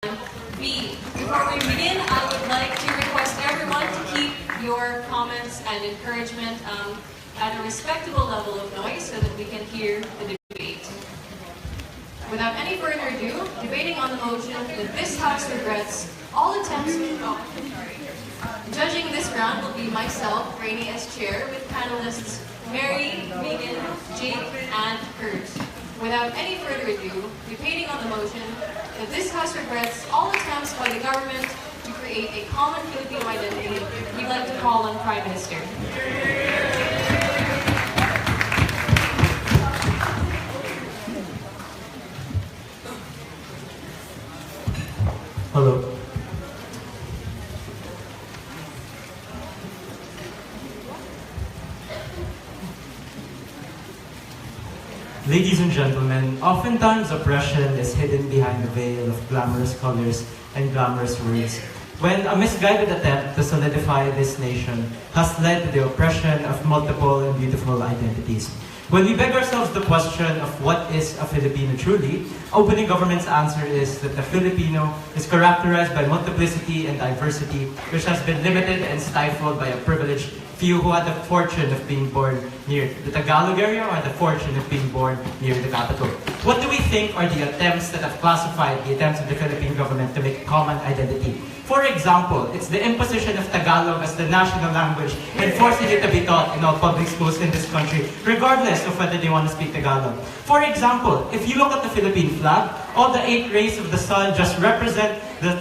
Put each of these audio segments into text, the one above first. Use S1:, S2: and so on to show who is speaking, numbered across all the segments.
S1: B. Before we begin, I would like to request everyone to keep your comments and encouragement at a respectable level of noise so that we can hear the debate. Without any further ado, debating on the motion that this House regrets all attempts Judging this round will be myself, Rainey as chair, with panelists Mary, Megan, Jake, and Kurt. Without any further ado, debating on the motion that this House regrets all attempts by the government to create a common Filipino identity, we'd like to call on Prime Minister.
S2: Hello. Ladies and gentlemen, oftentimes oppression is hidden behind the veil of glamorous colors and glamorous words. When a misguided attempt to solidify this nation has led to the oppression of multiple and beautiful identities. When we beg ourselves the question of what is a Filipino truly, opening government's answer is that the Filipino is characterized by multiplicity and diversity, which has been limited and stifled by a privileged few who had the fortune of being born near the Tagalog area or the fortune of being born near the capital. What do we think are the attempts that have classified the attempts of the Philippine government to make a common identity? For example, it's the imposition of Tagalog as the national language and forcing it to be taught in all public schools in this country, regardless of whether they want to speak Tagalog. For example, if you look at the Philippine flag, all the 8 rays of the sun just represent the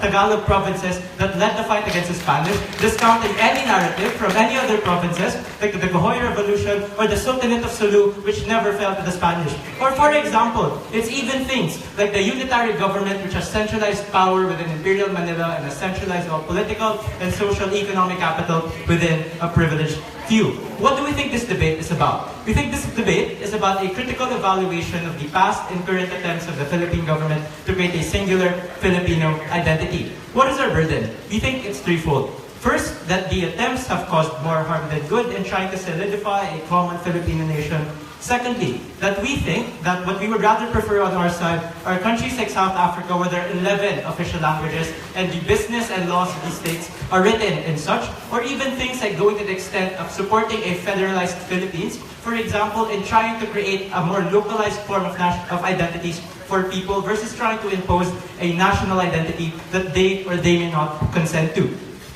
S2: Tagalog provinces that led the fight against the Spanish, discounting any narrative from any other provinces, like the Gahoy Revolution or the Sultanate of Sulu, which never fell to the Spanish. Or for example, it's even things like the unitary government, which has centralized power within Imperial Manila and has centralized all political and social economic capital within a privileged few. What do we think this debate is about? We think this debate is about a critical evaluation of the past and current attempts of the Philippine government to create a singular Filipino identity. What is our burden? We think it's threefold. First, that the attempts have caused more harm than good in trying to solidify a common Filipino nation. Secondly, that we think that what we would rather prefer on our side are countries like South Africa where there are 11 official languages and the business and laws of these states are written in such, or even things like going to the extent of supporting a federalized Philippines, for example, in trying to create a more localized form of identities for people versus trying to impose a national identity that they or they may not consent to.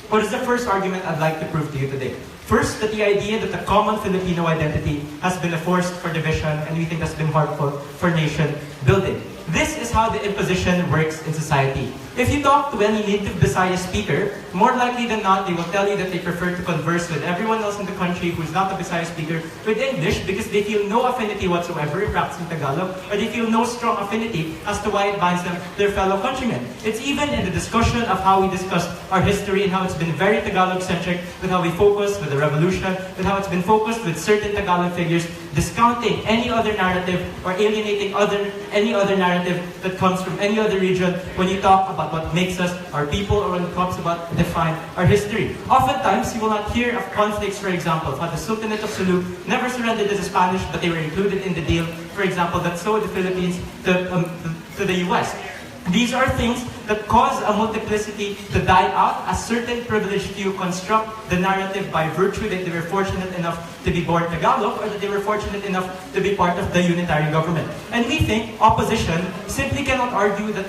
S2: What is the first argument I'd like to prove to you today? First, that the idea that the common Filipino identity has been a force for division and we think has been harmful for nation building. This is how the imposition works in society. If you talk to any native Bisaya speaker, more likely than not, they will tell you that they prefer to converse with everyone else in the country who is not a Bisaya speaker with English because they feel no affinity whatsoever in practicing Tagalog, or they feel no strong affinity as to why it binds them to their fellow countrymen. It's even in the discussion of how we discuss our history and how it's been very Tagalog-centric, with how we focus with the revolution, with how it's been focused with certain Tagalog figures, discounting any other narrative or alienating any other narrative that comes from any other region when you talk about what makes us our people or when it talks about define our history. Oftentimes, you will not hear of conflicts, for example, how the Sultanate of Sulu never surrendered to the Spanish, but they were included in the deal, for example, that sold the Philippines to the US. These are things that cause a multiplicity to die out as certain privileged few construct the narrative by virtue that they were fortunate enough to be born Tagalog or that they were fortunate enough to be part of the unitary government. And we think opposition simply cannot argue that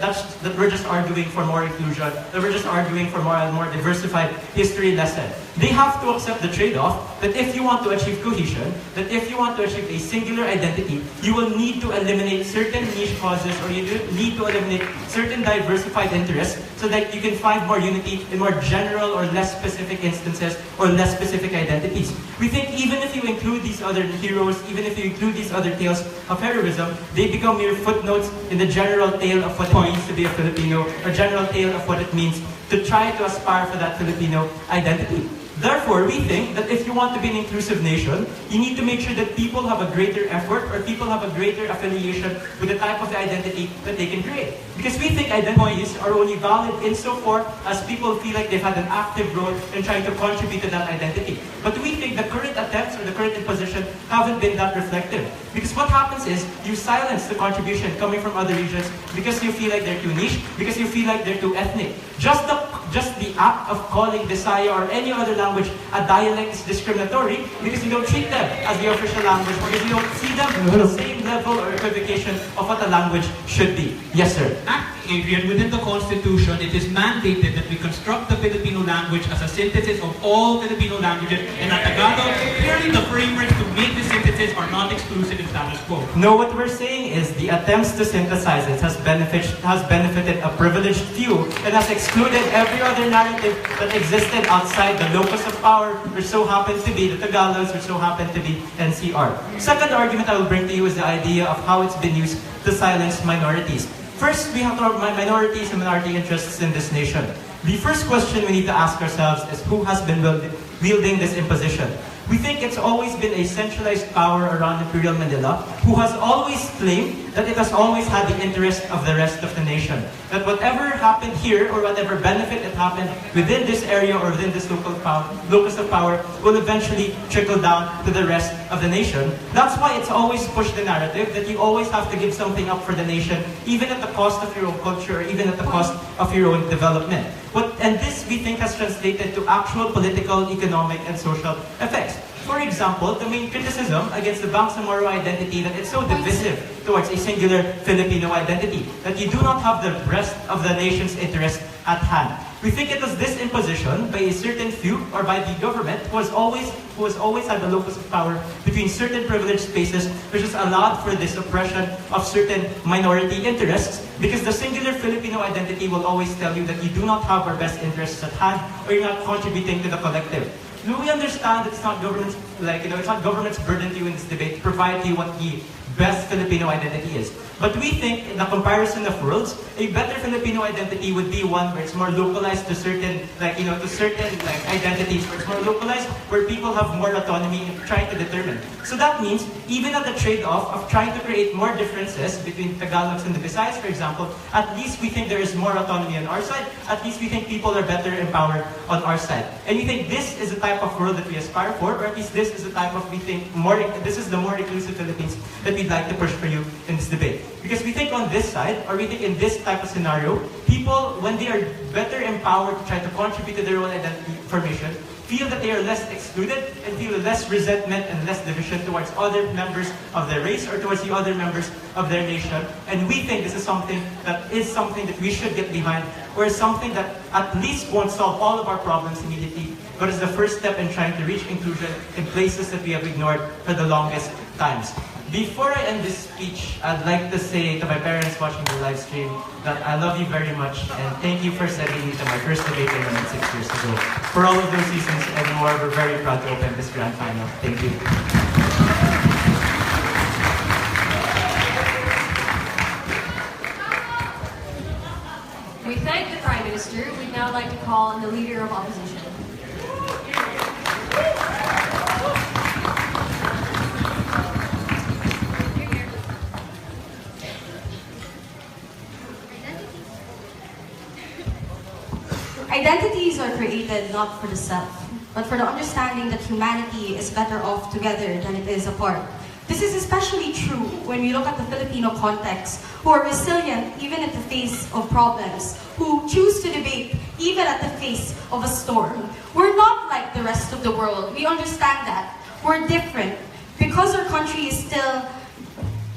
S2: we're just arguing for more inclusion, that we're just arguing for more diversified history lesson. They have to accept the trade-off that if you want to achieve cohesion, that if you want to achieve a singular identity, you will need to eliminate certain niche causes or you need to eliminate certain diversified interests so that you can find more unity in more general or less specific instances or less specific identities. We think even if you include these other heroes, even if you include these other tales of heroism, they become mere footnotes in the general tale of what it means to be a Filipino, or general tale of what it means to try to aspire for that Filipino identity. Therefore, we think that if you want to be an inclusive nation, you need to make sure that people have a greater effort or people have a greater affiliation with the type of identity that they can create. Because we think identities are only valid insofar as people feel like they've had an active role in trying to contribute to that identity. But we think the current attempts or the current imposition haven't been that reflective. Because what happens is you silence the contribution coming from other regions because you feel like they're too niche, because you feel like they're too ethnic. Just the act of calling Bisaya or any other language a dialect is discriminatory because you don't treat them as the official language, because you don't see them at the same level or equivocation of what a language should be. Yes, sir.
S3: Adrian, within the Constitution, it is mandated that we construct the Filipino language as a synthesis of all Filipino languages, and at Tagalog, clearly the frameworks to make the synthesis are not exclusive in status quo.
S2: No, what we're saying is the attempts to synthesize it has benefited a privileged few and has excluded every other narrative that existed outside the locus of power, which so happens to be the Tagalogs, which so happen to be NCR. Second argument I will bring to you is the idea of how it's been used to silence minorities. First, we have to talk about minorities and minority interests in this nation. The first question we need to ask ourselves is who has been wielding this imposition? We think it's always been a centralized power around Imperial Manila who has always claimed that it has always had the interest of the rest of the nation. That whatever happened here or whatever benefit it happened within this area or within this locus of power will eventually trickle down to the rest of the nation. That's why it's always pushed the narrative that you always have to give something up for the nation, even at the cost of your own culture or even at the cost of your own development. And this, we think, has translated to actual political, economic, and social effects. For example, the main criticism against the Bangsamoro identity that it's so divisive towards a singular Filipino identity, that you do not have the rest of the nation's interest at hand. We think it was this imposition by a certain few or by the government who has always had the locus of power between certain privileged spaces, which has allowed for this oppression of certain minority interests, because the singular Filipino identity will always tell you that you do not have our best interests at hand or you're not contributing to the collective. Do we understand that it's not government's it's not government's burden to you in this debate to provide you what the best Filipino identity is. But we think, in the comparison of worlds, a better Filipino identity would be one where it's more localized to certain, identities, where it's more localized, where people have more autonomy in trying to determine. So that means, even at the trade-off of trying to create more differences between Tagalogs and the Visayas, for example, at least we think there is more autonomy on our side, at least we think people are better empowered on our side. And we think this is the type of world that we aspire for, or at least this is the type of, this is the more inclusive Philippines that we'd like to push for you in this debate. Because we think on this side, or we think in this type of scenario, people, when they are better empowered to try to contribute to their own identity formation, feel that they are less excluded and feel less resentment and less division towards other members of their race or towards the other members of their nation. And we think this is something that we should get behind, or is something that at least won't solve all of our problems immediately, but is the first step in trying to reach inclusion in places that we have ignored for the longest times. Before I end this speech, I'd like to say to my parents watching the live stream that I love you very much and thank you for sending me to my first debate tournament 6 years ago. For all of those reasons and more, we're very proud to open this grand final. Thank you.
S1: We thank the Prime Minister. We'd now like to call on the Leader of Opposition.
S4: Identities are created not for the self, but for the understanding that humanity is better off together than it is apart. This is especially true when we look at the Filipino context, who are resilient even at the face of problems, who choose to debate even at the face of a storm. We're not like the rest of the world. We understand that. We're different because our country is still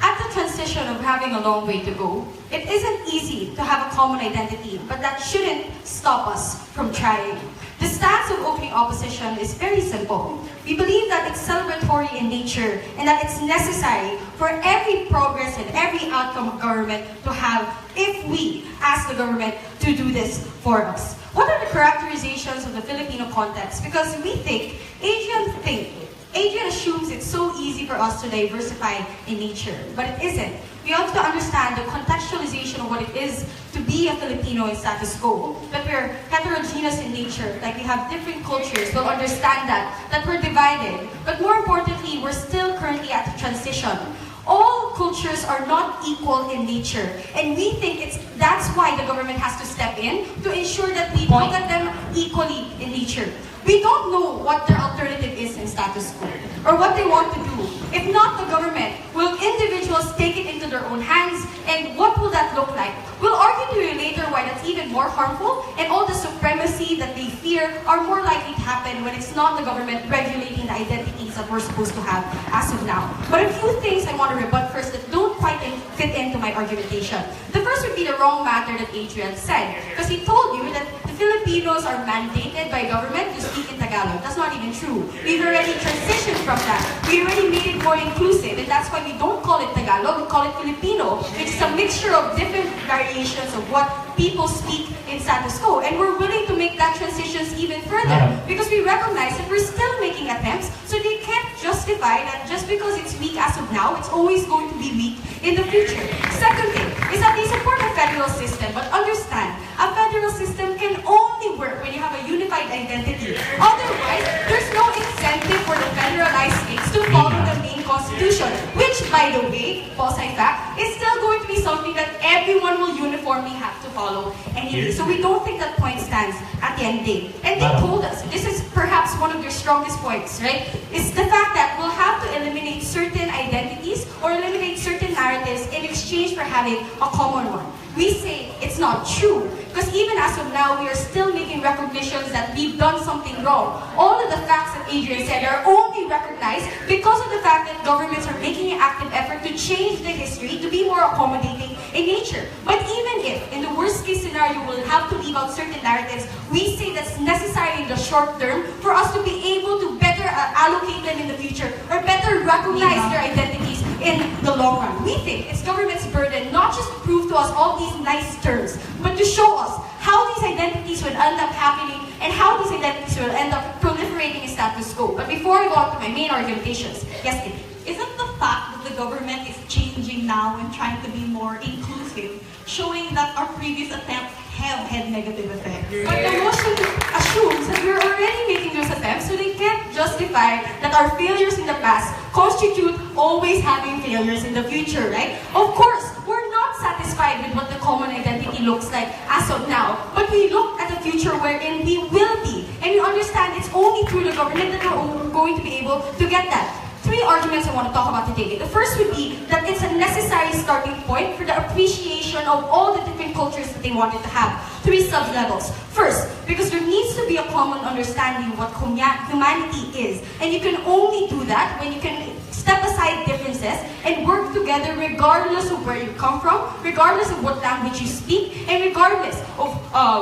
S4: at the transition of having a long way to go. It isn't easy to have a common identity, but that shouldn't stop us from trying. The stance of opening opposition is very simple. We believe that it's celebratory in nature and that it's necessary for every progress and every outcome of government to have if we ask the government to do this for us. What are the characterizations of the Filipino context? Because we think, Adrian assumes it's so easy for us to diversify in nature, but it isn't. we have to understand the contextualization of what it is to be a Filipino in status quo. That we're heterogeneous in nature, like we have different cultures, we'll understand that we're divided. But more importantly, we're still currently at the transition. All cultures are not equal in nature, and we think that's why the government has to step in to ensure that we look at them equally in nature. We don't know what their alternative is in status quo, or what they want to do. If not the government, will individuals take it into their own hands, and what will that look like? We'll argue to you later why that's even more harmful, and all the supremacy that they fear are more likely to happen when it's not the government regulating the identities that we're supposed to have as of now. But a few things I want to rebut first that don't quite fit into my argumentation. The first would be the wrong matter that Adrian said, because he told you that the Filipinos are mandated by government to speak in Tagalog. That's not even true. We've already transitioned from that. We already made it more inclusive, and that's why we don't call it Tagalog, we call it Filipino, which is a mixture of different variations of what people speak in status quo. And we're willing to make that transition even further, because we recognize that we're still making attempts, so they can't justify that just because it's weak as of now, it's always going to be weak in the future. Second thing is that they support a federal system, but understand, a federal system can only work when you have a unified identity. Otherwise, there's no incentive for the federalized states to follow the main constitution, which, by the way, false fact, is still going to be something that everyone will uniformly have to follow anyway. So we don't think that point stands at the end of the day. And they told us, this is perhaps one of their strongest points, right? It's the fact that we'll have to eliminate certain identities or eliminate certain narratives in exchange for having a common one. We say it's not true, because even as of now, we are still making recognitions that we've done something wrong. All of the facts that Adrian said are only recognized because of the fact that governments are making an active effort to change the history to be more accommodating in nature. But even if, in the worst case scenario, we'll have to leave out certain narratives, we say that's necessary in the short term for us to be able to better allocate them in the future, or better recognize their identities in the long run. We think it's government's burden not just to prove to us all these nice terms, but to show us how these identities will end up happening and how these identities will end up proliferating in status quo. But before I go on to my main argumentations, yes, Kitty.
S5: Isn't the fact that the government is changing now and trying to be more inclusive showing that our previous attempts have had negative effects?
S4: But the motion assumes that we're already making those attempts, so they can't justify that our failures in the past constitute always having failures in the future, right? Of course, we're not satisfied with what the common identity looks like as of now, but we look at the future wherein we will be, and we understand it's only through the government that we're going to be able to get that. Three arguments I want to talk about today. The first would be that it's a necessary starting point for the appreciation of all the different cultures that they wanted to have. Three sub-levels. First, because there needs to be a common understanding of what humanity is. And you can only do that when you can step aside differences and work together regardless of where you come from, regardless of what language you speak, and regardless of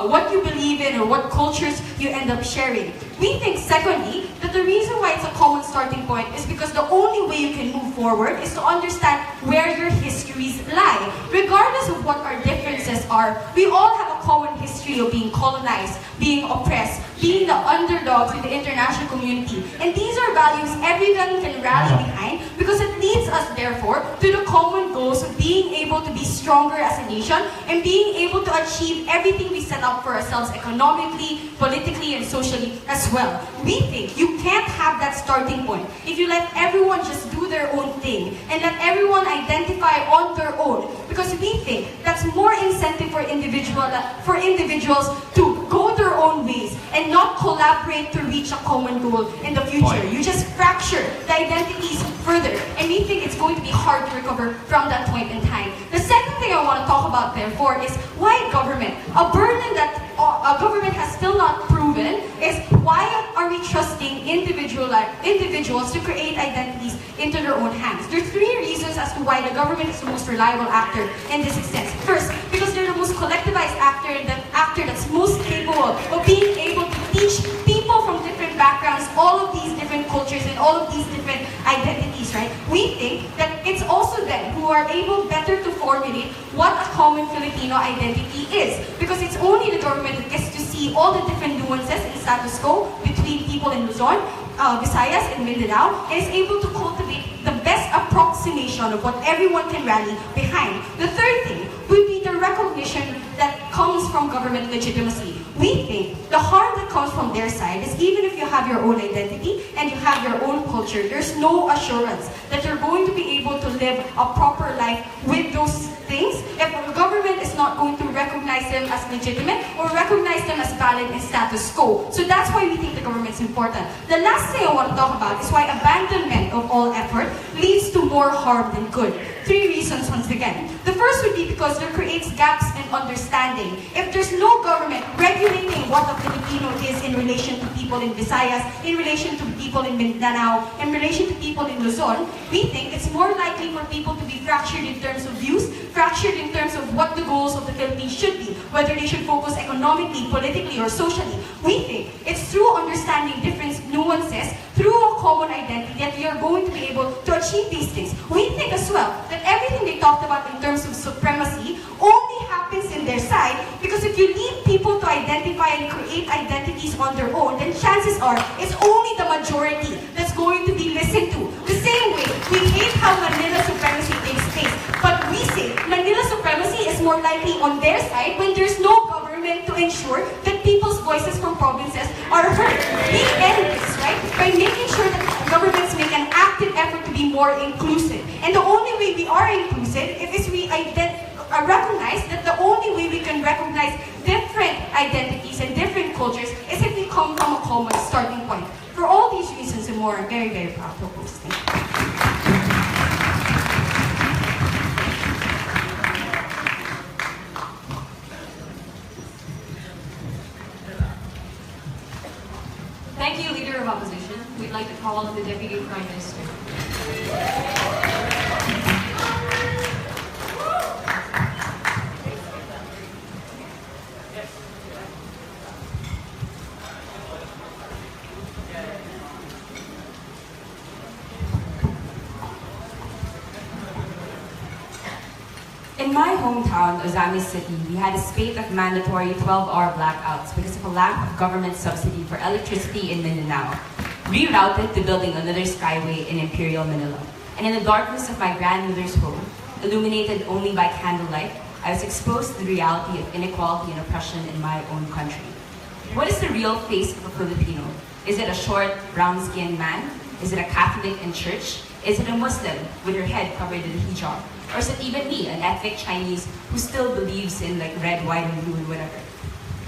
S4: what you believe in or what cultures you end up sharing. We think, secondly, that the reason why it's a common starting point is because the only way you can move forward is to understand where your histories lie. Regardless of what our differences are, we all have a common history of being colonized, being oppressed, being the underdogs in the international community. And these are values everyone can rally behind, because it leads us, therefore, to the common goals of being able to be stronger as a nation and being able to achieve everything we set up for ourselves economically, politically, and socially as well. We think you can't have that starting point if you let everyone just do their own thing and let everyone identify on their own, because we think that's more incentive for individuals to go their own ways and not collaborate to reach a common goal in the future. You just fracture the identities further, and we think it's going to be hard to recover from that point in time. The second thing I want to talk about, therefore, is why government? A burden that a government has still not proven is why are we trusting individuals to create identities into their own hands? There's three reasons as to why the government is the most reliable actor in this instance. First, because they're the most collectivized actor, the actor that's most capable of being able to teach people from different backgrounds, all of these different cultures and all of these different identities, right? We think that it's also them who are able better to formulate what a common Filipino identity is, because it's only the government that gets to see all the different nuances in status quo between people in Luzon, Visayas, and Mindanao, and is able to cultivate the best approximation of what everyone can rally behind. The third thing would be the recognition that comes from government legitimacy. We think the harm that comes from their side is even if you have your own identity and you have your own culture, there's no assurance that you're going to be able to live a proper life with those things if the government is not going to recognize them as legitimate or recognize them as valid and status quo. So that's why we think the government's important. The last thing I want to talk about is why abandonment of all effort leads to more harm than good. 3 reasons once again. The first would be because there creates gaps in understanding. If there's no government regulating what a Filipino is in relation to people in Visayas, in relation to people in Mindanao, in relation to people in Luzon, we think it's more likely for people to be fractured in terms of views, fractured in terms of what the goals of the Philippines should be, whether they should focus economically, politically, or socially. We think it's through understanding different nuances, through a common identity, that we are going to be able to achieve these things. We think as well that everything they talked about in terms of supremacy only happens in their side because if you leave people to identify and create identities on their own, then chances are it's only the majority that's going to be listened to. The same way, we hate how Manila supremacy takes place, but we say Manila supremacy is more likely on their side when there's no government to ensure that people's voices from provinces are heard. We end this, right, by making sure that governments make an active effort to be more inclusive. And the only way we are inclusive is we recognize that the only way we can recognize different identities and different cultures is if we come from a common starting point. For all these reasons and more, I'm very, very proud to host. Thank you.
S1: Thank you, Leader of Opposition. We'd like to call on the Deputy Prime Minister.
S6: In my hometown, Ozamis City, we had a spate of mandatory 12-hour blackouts because of a lack of government subsidy for electricity in Mindanao, rerouted to building another skyway in Imperial Manila. And in the darkness of my grandmother's home, illuminated only by candlelight, I was exposed to the reality of inequality and oppression in my own country. What is the real face of a Filipino? Is it a short, brown-skinned man? Is it a Catholic in church? Is it a Muslim with her head covered in a hijab? Or is it even me, an ethnic Chinese who still believes in like red, white, and blue and whatever?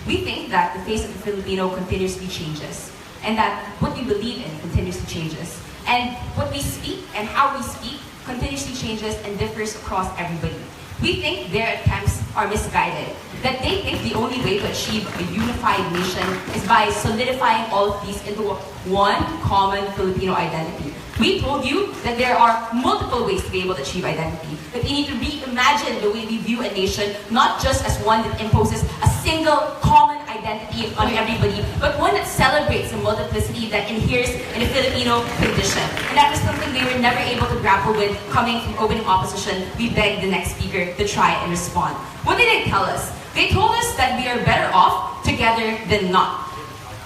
S6: We think that the face of the Filipino continuously changes, and that what we believe in continuously changes, and what we speak and how we speak continuously changes and differs across everybody. We think their attempts are misguided, that they think the only way to achieve a unified nation is by solidifying all of these into one common Filipino identity. We told you that there are multiple ways to be able to achieve identity, that we need to reimagine the way we view a nation, not just as one that imposes a single common identity on everybody, but one that celebrates the multiplicity that inheres in a Filipino condition. And that was something they were never able to grapple with coming from opening opposition. We begged the next speaker to try and respond. What did they tell us? They told us that we are better off together than not.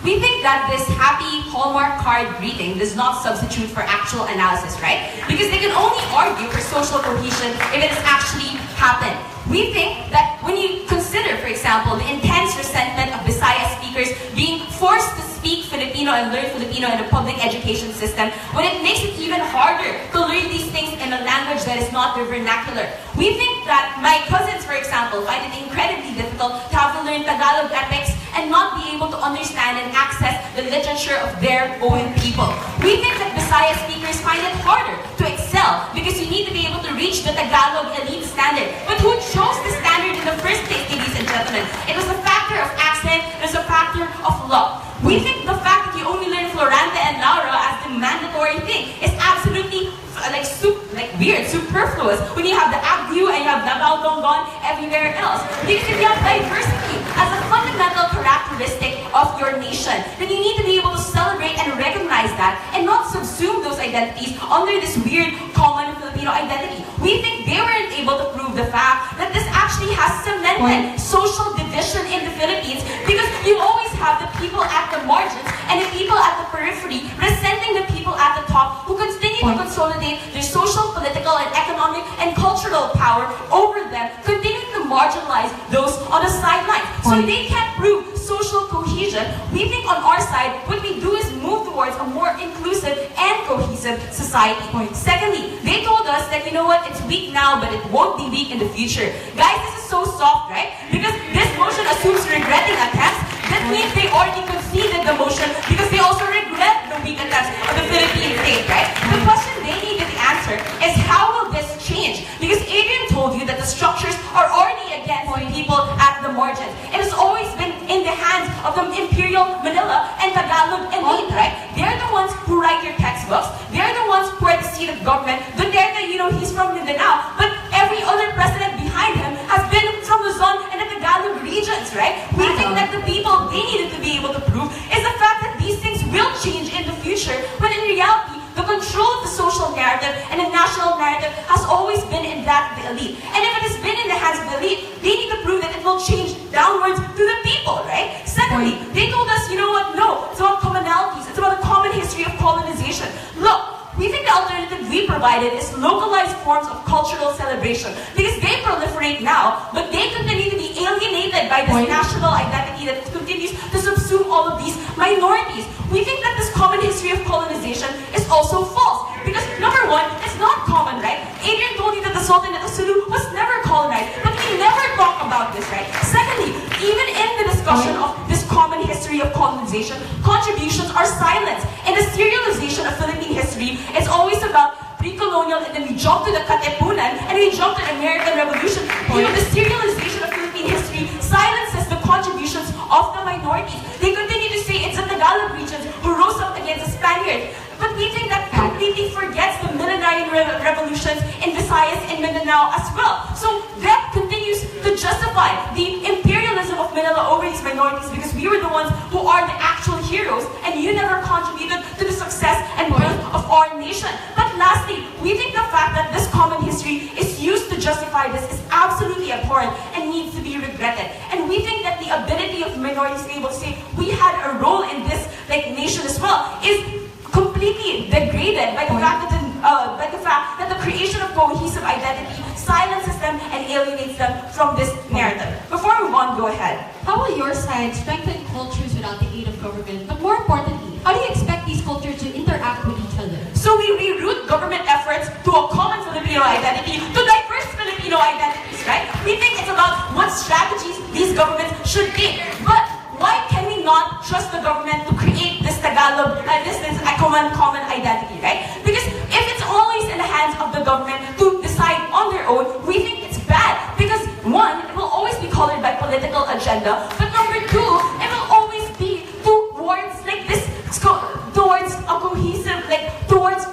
S6: We think that this happy Hallmark card greeting does not substitute for actual analysis, right? Because they can only argue for social cohesion if it has actually happened. We think that when you consider, for example, the intense resentment of Bisaya speakers being forced to speak Filipino and learn Filipino in the public education system, when it makes it even harder to learn these things in a language that is not their vernacular. We think that my cousins, for example, find it incredibly difficult to have to learn Tagalog epics and not be able to understand and access the literature of their own people. We think that Bisaya speakers find it harder to excel because you need to be able to reach the Tagalog elite standard. But who chose the standard in the first place, ladies and gentlemen? It was a factor of accent, it was a factor of luck. We think the fact that you only learn Florante and Laura as the mandatory thing is absolutely weird, superfluous when you have the ADMU and you have Davao Donggon everywhere else. Because if you have diversity as a fundamental characteristic of your nation, then you need to be able to celebrate and recognize that and not subsume those identities under this weird common Filipino identity. We think they weren't able to prove the fact that this actually has cemented social division in the Philippines because you always have the people at the margins
S4: and the people at the periphery resenting the people at the top who continue to consolidate their social, political, and economic and cultural power over them, continue to marginalize those on the sidelines. So they can't prove social cohesion. We think on our side, what we do is move towards a more inclusive and cohesive society. Secondly, they told us that, you know what, it's weak now, but it won't be weak in the future. Guys, this is so soft, right? Because this motion assumes regretting attempts. That means they already conceded the motion because they also regret the weak attempts of the Philippine state, right? The question they need to answer is how will this change? Because Adrian told you that the structures are already against people at the margins. It has always been in the hands of the Imperial Manila and Tagalog elite, right? They're the ones who write your textbooks. They're the ones who are the seat of government. Duterte, you know, he's from Mindanao, but every other president behind him has been from Luzon and the Tagalog regions, right? We think that the people they needed to be able to prove is the fact that these things will change in the future, when in reality, the control of the social narrative and the national narrative has always been in that of the elite. And if it has been in the hands of the elite, they need to prove that it will change downwards to the people, right? Secondly, they told us, you know what, no, it's about commonalities, it's about a common history of colonization. Look, we think the alternative we provided is localized forms of cultural celebration because they proliferate now, but they continue to be alienated by this national identity that continues to subsume all of these minorities. We think that this common history of colonization is also false because number one, it's not common, right? Adrian told you that the Sultanate of Sulu was never colonized, but we never talk about this, right? Secondly, even in the discussion of this common history of colonization, contributions are silenced. In the serialization of Philippine history, it's always about pre-colonial, and then we jump to the Katipunan, and we jump to the American Revolution. You know, the serialization of Philippine history silences the contributions of the minorities. They continue to say it's the Tagalog regions who rose up against the Spaniards. But we think that completely forgets the millenarian revolutions in Visayas and Mindanao as well. So that continues to justify the imperialism of Manila over these minorities because we were the ones who are the actual heroes and you never contributed to the success and growth of our nation. But lastly, we think the fact that this common history is used to justify this is absolutely abhorrent and needs to be regretted. And we think that the ability of minorities to be able to say we had a role in this nation as well is completely degraded by the fact that the creation of cohesive identity silences them and alienates them from this narrative. Before we move on, go ahead.
S1: How will your side strengthen cultures without the aid of government? But more importantly, how do you expect these cultures to interact with each other?
S4: So we reroute government efforts to a common Filipino identity, to diverse Filipino identities, right? We think it's about what strategies these governments should take. But why can we not trust the government to create this Tagalog, this common identity, right? Because if it's always in the hands of the government to decide on their own, we think it's bad. Because one, it will always be colored by political agenda. But number two, it will always be towards towards a cohesive, towards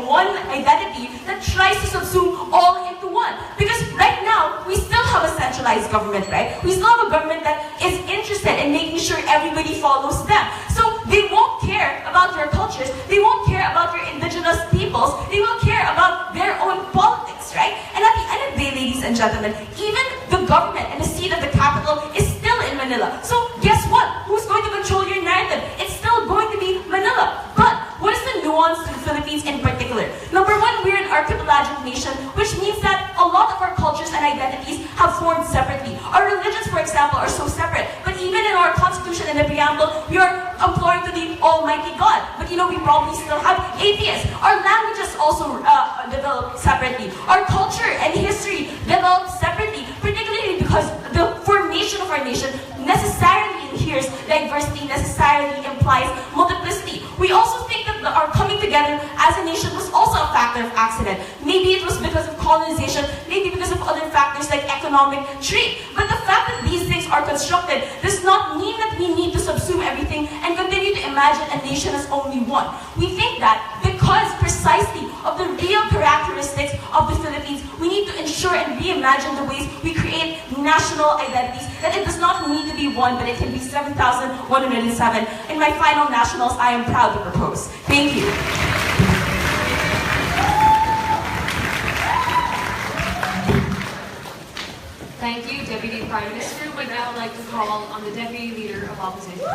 S4: one identity that tries to subsume all into one. Because right now, we still have a centralized government, right? We still have a government that is interested in making sure everybody follows them. So they won't care about your cultures, they won't care about your indigenous peoples, they will care about their own politics, right? And at the end of the day, ladies and gentlemen, even the government and the seat of the capital is still in Manila. So guess what? Who's going to control your narrative? It's still going to be Manila. But what is the nuance to the Philippines in particular? Number one, we're an archipelagic nation, which means that a lot of our cultures and identities have formed separately. Our religions, for example, are so separate. But even in our constitution and the preamble, we are imploring to the Almighty God. But you know, we probably still have atheists. Our languages also developed separately. Our culture and history developed separately, particularly because the formation of our nation necessarily adheres diversity, necessarily implies multiplicity. We also think that our coming together as a nation was also a factor of accident. Maybe it was because of colonization, maybe because of other factors like economic trade. But the fact that these things are constructed does not mean that we need to subsume everything and continue to imagine a nation as only one. We think that because precisely of the real characteristics of the Philippines, we need to ensure and reimagine the ways we create national identities, that it does not need to be one, but it can be 7,107. In my final nationals, I am proud to propose. Thank you.
S1: Thank you, Deputy Prime Minister. Would now like to call on the Deputy Leader of Opposition.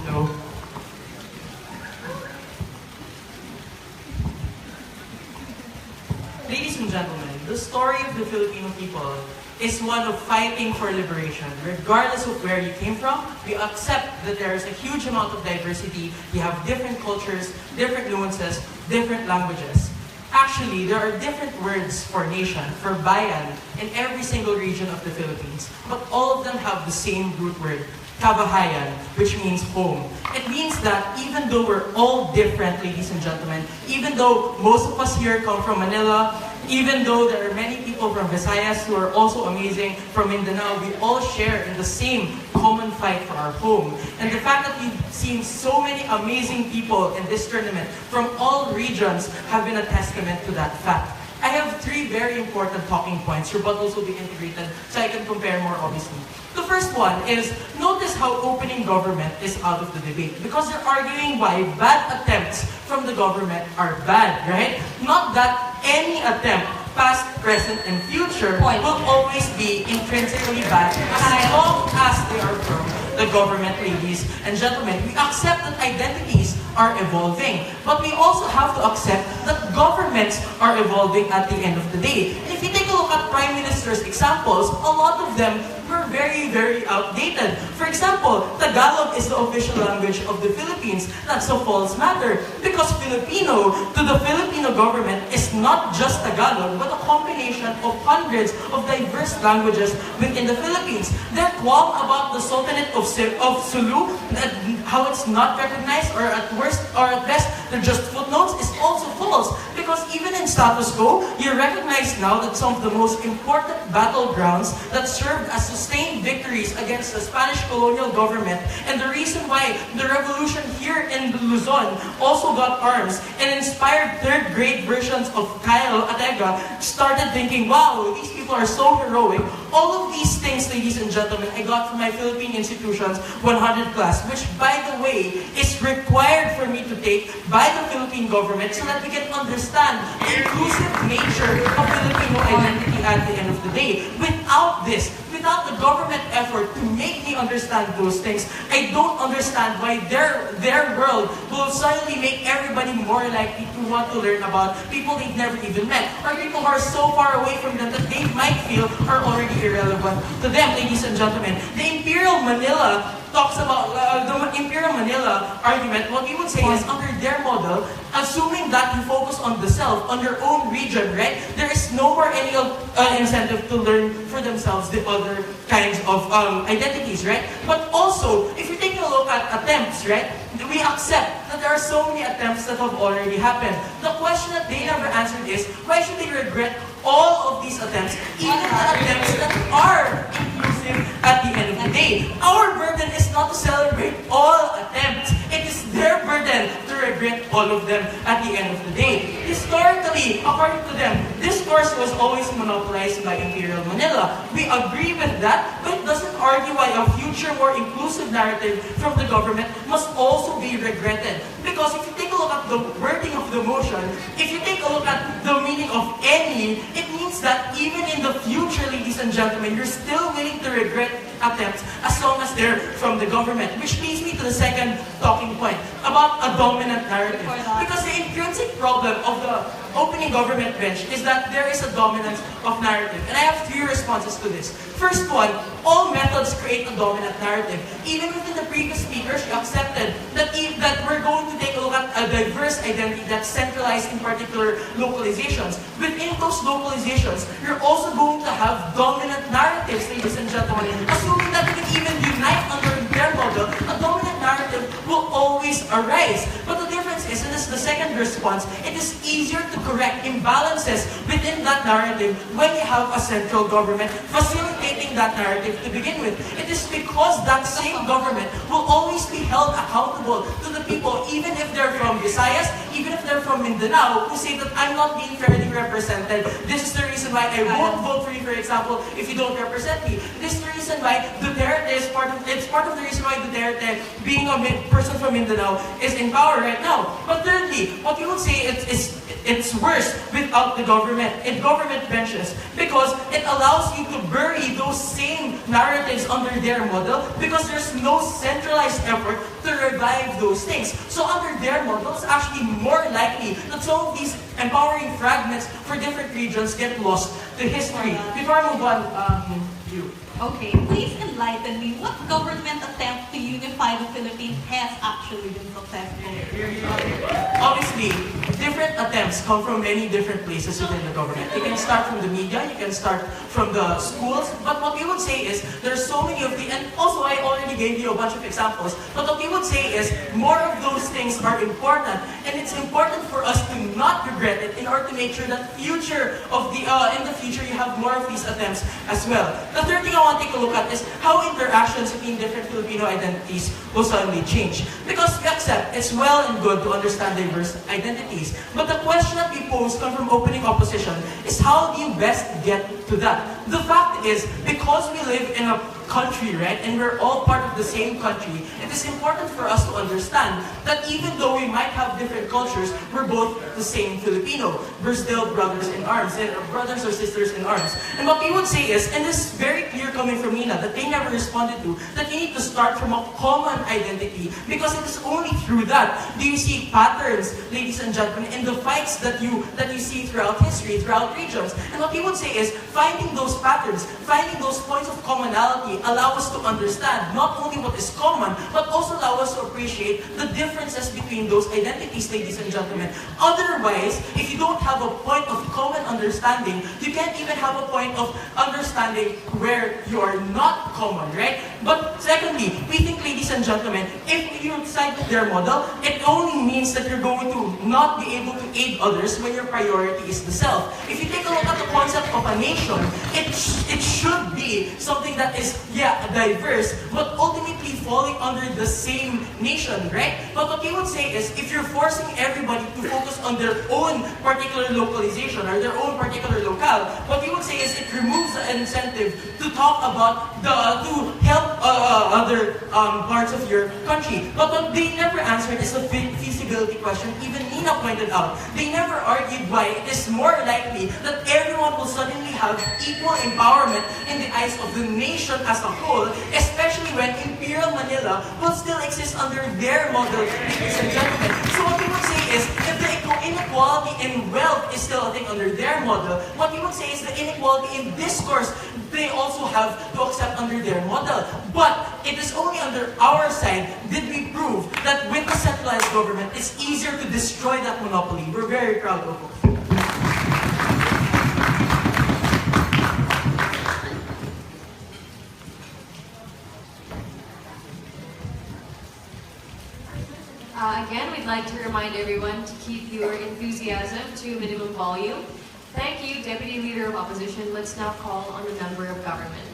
S2: Hello. Ladies and gentlemen, the story of the Filipino people is one of fighting for liberation. Regardless of where you came from, we accept that there is a huge amount of diversity. We have different cultures, different nuances, different languages. Actually, there are different words for nation, for bayan, in every single region of the Philippines. But all of them have the same root word, kabahayan, which means home. It means that even though we're all different, ladies and gentlemen, even though most of us here come from Manila, even though there are many people from Visayas who are also amazing, from Mindanao, we all share in the same common fight for our home. And the fact that we've seen so many amazing people in this tournament from all regions have been a testament to that fact. I have three very important talking points. Rebuttals will be integrated so I can compare more obviously. The first one is, notice how opening government is out of the debate because they're arguing why bad attempts from the government are bad, right? Not that any attempt, past, present, and future, will always be intrinsically bad as long as they are from the government, ladies and gentlemen. We accept that identities are evolving, but we also have to accept that governments are evolving at the end of the day. And if you take a look at Prime Minister's examples, a lot of them were very, very outdated. For example, Tagalog is the official language of the Philippines. That's a false matter because Filipino to the Filipino government is not just Tagalog, but a combination of hundreds of diverse languages within the Philippines. Their qualm about the Sultanate of Sulu, how it's not recognized, or at worst or at best, they're just footnotes, is also false. Because even in status quo, you recognize now that some of the most important battlegrounds that served as sustained victories against the Spanish colonial government, and the reason why the revolution here in Luzon also got arms and inspired third-grade versions of Kyle Atega, started thinking, wow, these people are so heroic. All of these things, ladies and gentlemen, I got from my Philippine Institutions 100 class, which, by the way, is required for me to take by the Philippine government so that we can understand the inclusive nature of Filipino identity at the end of the day. Without this, without the government effort to make me understand those things, I don't understand why their world will suddenly make everybody more likely to want to learn about people they've never even met, or people who are so far away from them that they might feel are already irrelevant to them, ladies and gentlemen. The Imperial Manila talks about the Imperial Manila argument. What we would say is, under their model, assuming that you focus on the self, on your own region, right? There is no more any incentive to learn for themselves the other kinds of identities, right? But also, if you're taking a look at attempts, right? We accept that there are so many attempts that have already happened. The question that they never answered is, why should they regret all of these attempts, even the attempts that are inclusive at the end of the day? Our burden is not to celebrate all attempts. It is their burden to regret all of them at the end of the day. Historically, according to them, discourse was always monopolized by Imperial Manila. We agree with that, but it doesn't argue why a future, more inclusive narrative from the government must also be regretted. Because if you take a look at the wording of the motion, if you take a look at the meaning of any, it means that even in the future, ladies and gentlemen, you're still willing to regret attempts as long as they're from the government. Which leads me to the second talking point about a dominant narrative. Because the intrinsic problem of the opening government bench is that there is a dominance of narrative. And I have three responses to this. First one, all methods create a dominant narrative. Even within the previous speakers, you accepted that we're going to take a look at a diverse identity that's centralized in particular localizations. Within those localizations, you're also going to have dominant narratives, ladies and gentlemen. Assuming that we can even unite under their model, a dominant narrative will always arise. But the difference is, and this is the
S7: second response, it is easier to correct imbalances within that narrative when you have a central government facilitating that narrative to begin with. It is because that same government will always be held accountable to the people, even if they're from Visayas, even if they're from Mindanao, who say that I'm not being fairly represented. This is the reason why I won't vote for you, for example, if you don't represent me. This is the reason why Duterte is part of the reason why Duterte, being a person from Mindanao, is in power right now. But thirdly, what you would say it's worse without the government and government benches, because it allows you to bury those same narratives under their model, because there's no centralized effort to revive those things. So under their model, it's actually more likely that some of these empowering fragments for different regions get lost to history. Before I move on, you.
S5: Okay, please enlighten me. What government attempt to unify the Philippines has actually been successful?
S7: Obviously, different attempts come from many different places within the government. You can start from the media, you can start from the schools, but what we would say is there's so many of the, and also I already gave you a bunch of examples, but what we would say is more of those things are important, and it's important for us to not regret it in order to make sure that in the future you have more of these attempts as well. The third thing I want to take a look at is how interactions between different Filipino identities will suddenly change. Because we accept it's well and good to understand diverse identities, but the question that we pose come from opening opposition is how do you best get to that? The fact is, because we live in a country, right, and we're all part of the same country, it is important for us to understand that even though we might have different cultures, we're both the same Filipino. We're still brothers in arms, and brothers or sisters in arms. And what we would say is, and this is very clear coming from Nina, that they never responded to, that you need to start from a common identity, because it is only through that do you see patterns, ladies and gentlemen, in the fights that you see throughout history, throughout regions. And what we would say is, finding those patterns, finding those points of commonality, allow us to understand not only what is common, but also allow us to appreciate the differences between those identities, ladies and gentlemen. Otherwise, if you don't have a point of common understanding, you can't even have a point of understanding where you are not common, right? But secondly, we think, ladies and gentlemen, if you side with their model, it only means that you're going to not be able to aid others when your priority is the self. If you take a look at the concept of a nation, it should be something that is, diverse, but ultimately falling under the same nation, right? But what you would say is, if you're forcing everybody to focus on their own particular localization or their own particular locale, what you would say is it removes the incentive to talk about to help other parts of your country. But what they never answered is the feasibility question. Even Nina pointed out, they never argued why it is more likely that everyone will suddenly have equal empowerment in the eyes of the nation as a whole, especially when Imperial Manila will still exist under their model, ladies and gentlemen. So what we would say is, if the inequality in wealth is still a thing under their model, what we would say is the inequality in discourse, they also have to accept under their model. But it is only under our side did we prove that with the centralized government, it's easier to destroy that monopoly. We're very proud of it.
S1: Again, we'd like to remind everyone to keep your enthusiasm to minimum volume. Thank you, Deputy Leader of Opposition. Let's now call on the member of government.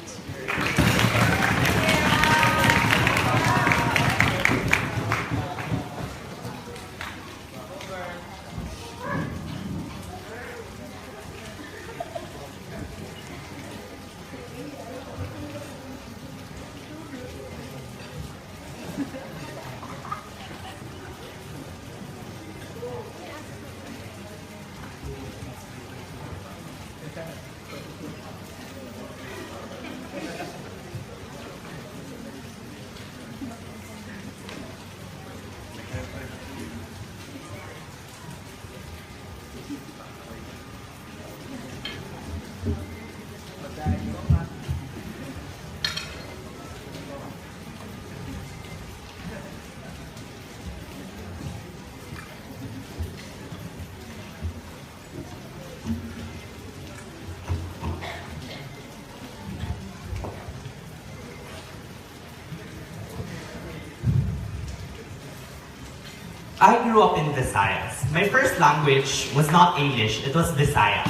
S8: I grew up in Visayas. My first language was not English, it was Visaya.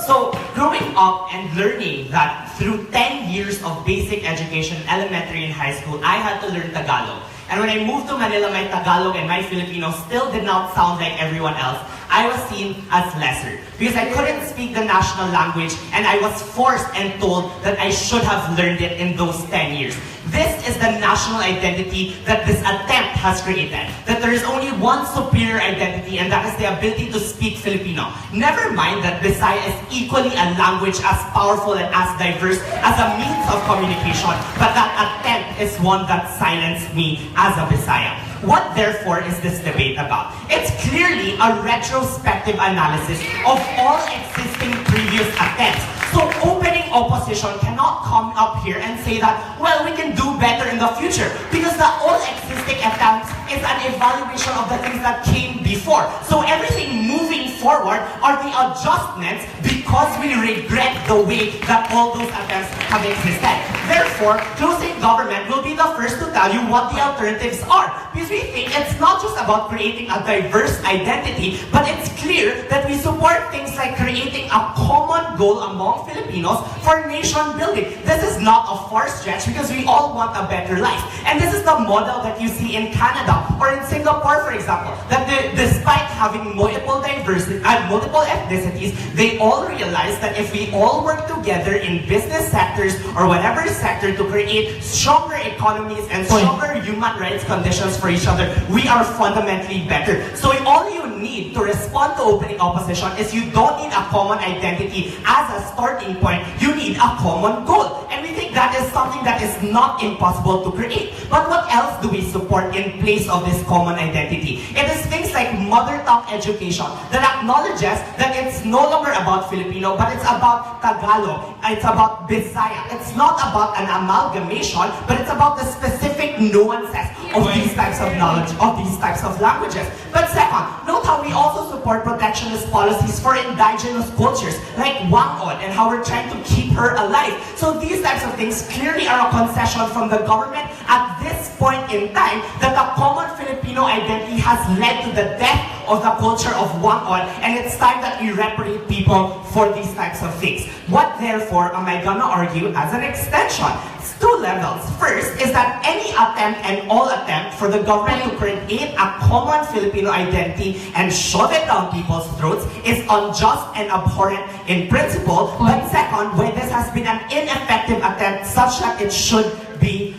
S8: So, growing up and learning that through 10 years of basic education, elementary and high school, I had to learn Tagalog. And when I moved to Manila, my Tagalog and my Filipino still did not sound like everyone else. I was seen as lesser because I couldn't speak the national language and I was forced and told that I should have learned it in those 10 years. This is the national identity that this attempt has created. That there is only one superior identity, and that is the ability to speak Filipino. Never mind that Bisaya is equally a language as powerful and as diverse as a means of communication, but that attempt is one that silenced me as a Bisaya. What therefore is this debate about? It's clearly a retrospective analysis of all existing previous attempts. So opening opposition cannot come up here and say that, well, we can do better in the future, because the all existing attempts is an evaluation of the things that came before. So everything moving forward are the adjustments because we regret the way that all those attempts have existed. Therefore, closing government will be the first to tell you what the alternatives are. Because we think it's not just about creating a diverse identity, but it's clear that we support things like creating a common goal among Filipinos for nation building. This is not a far stretch because we all want a better life. And this is the model that you see in Canada or in Singapore, for example, that despite having multiple diversity and multiple ethnicities, they all realize that if we all work together in business sectors or whatever sector to create stronger economies and stronger human rights conditions for each other, we are fundamentally better. So all you need to respond to opening opposition is you don't need a common identity as a starting point, you need a common goal. And we think that is something that is not impossible to create. But what else do we support in place of this common identity? It is things like mother tongue education that acknowledges that it's no longer about Filipino, but it's about Tagalog, it's about Bisaya. It's not about an amalgamation, but it's about the specific nuances of these types of knowledge, of these types of languages. But second, note how we also support protectionist policies for indigenous cultures, like Wangod, and how we're trying to keep her alive. So these types of things clearly are a concession from the government at this point in time that the common Filipino identity has led to the death of the culture of Wangod, and it's time that we reparate people for these types of things. What therefore am I gonna argue as an extension? It's two levels. First is that any attempt and all attempt for the government to create a common Filipino identity and shove it down people's throats is unjust and abhorrent in principle. But second, when this has been an ineffective attempt such that it should be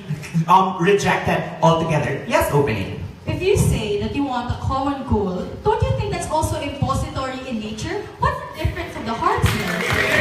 S8: rejected altogether. Yes, opening.
S4: If you say that you want a common goal, don't you think that's also impository in nature? What's different from the Heartsmen?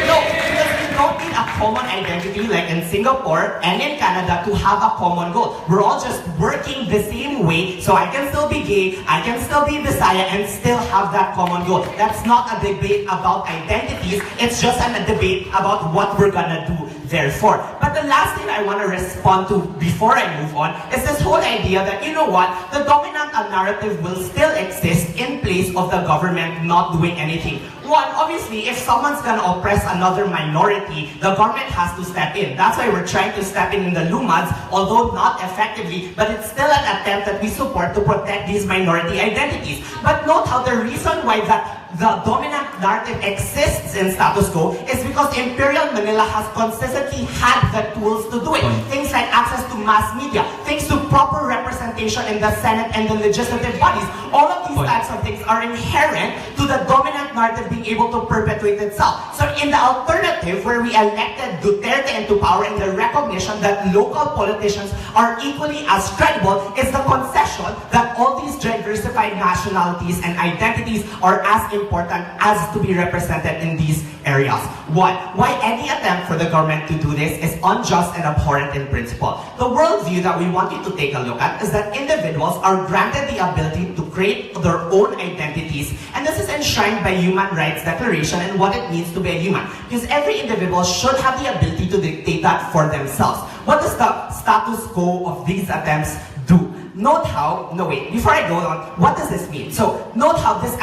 S8: No, because you don't need a common identity like in Singapore and in Canada to have a common goal. We're all just working the same way, so I can still be gay, I can still be Bisaya, and still have that common goal. That's not a debate about identities, it's just a debate about what we're gonna do therefore. But the last thing I want to respond to before I move on is this whole idea that, you know what, the dominant narrative will still exist in place of the government not doing anything. One, obviously, if someone's gonna oppress another minority, the government has to step in. That's why we're trying to step in the LUMADs, although not effectively, but it's still an attempt that we support to protect these minority identities. But note how the reason why the dominant narrative exists in status quo is because Imperial Manila has consistently had the tools to do it. Things like access to mass media, things to proper representation in the Senate and the legislative bodies. All of these types of things are inherent to the dominant narrative being able to perpetuate itself. So in the alternative, where we elected Duterte into power in the recognition that local politicians are equally as credible, is the concession that all these diversified nationalities and identities are as important as to be represented in these areas. Why any attempt for the government to do this is unjust and abhorrent in principle. The worldview that we want you to take a look at is that individuals are granted the ability to create their own identities, and this is enshrined by Human Rights Declaration and what it means to be a human. Because every individual should have the ability to dictate that for themselves. What does the status quo of these attempts do? note how, no wait, before I go on, what does this mean? So note how this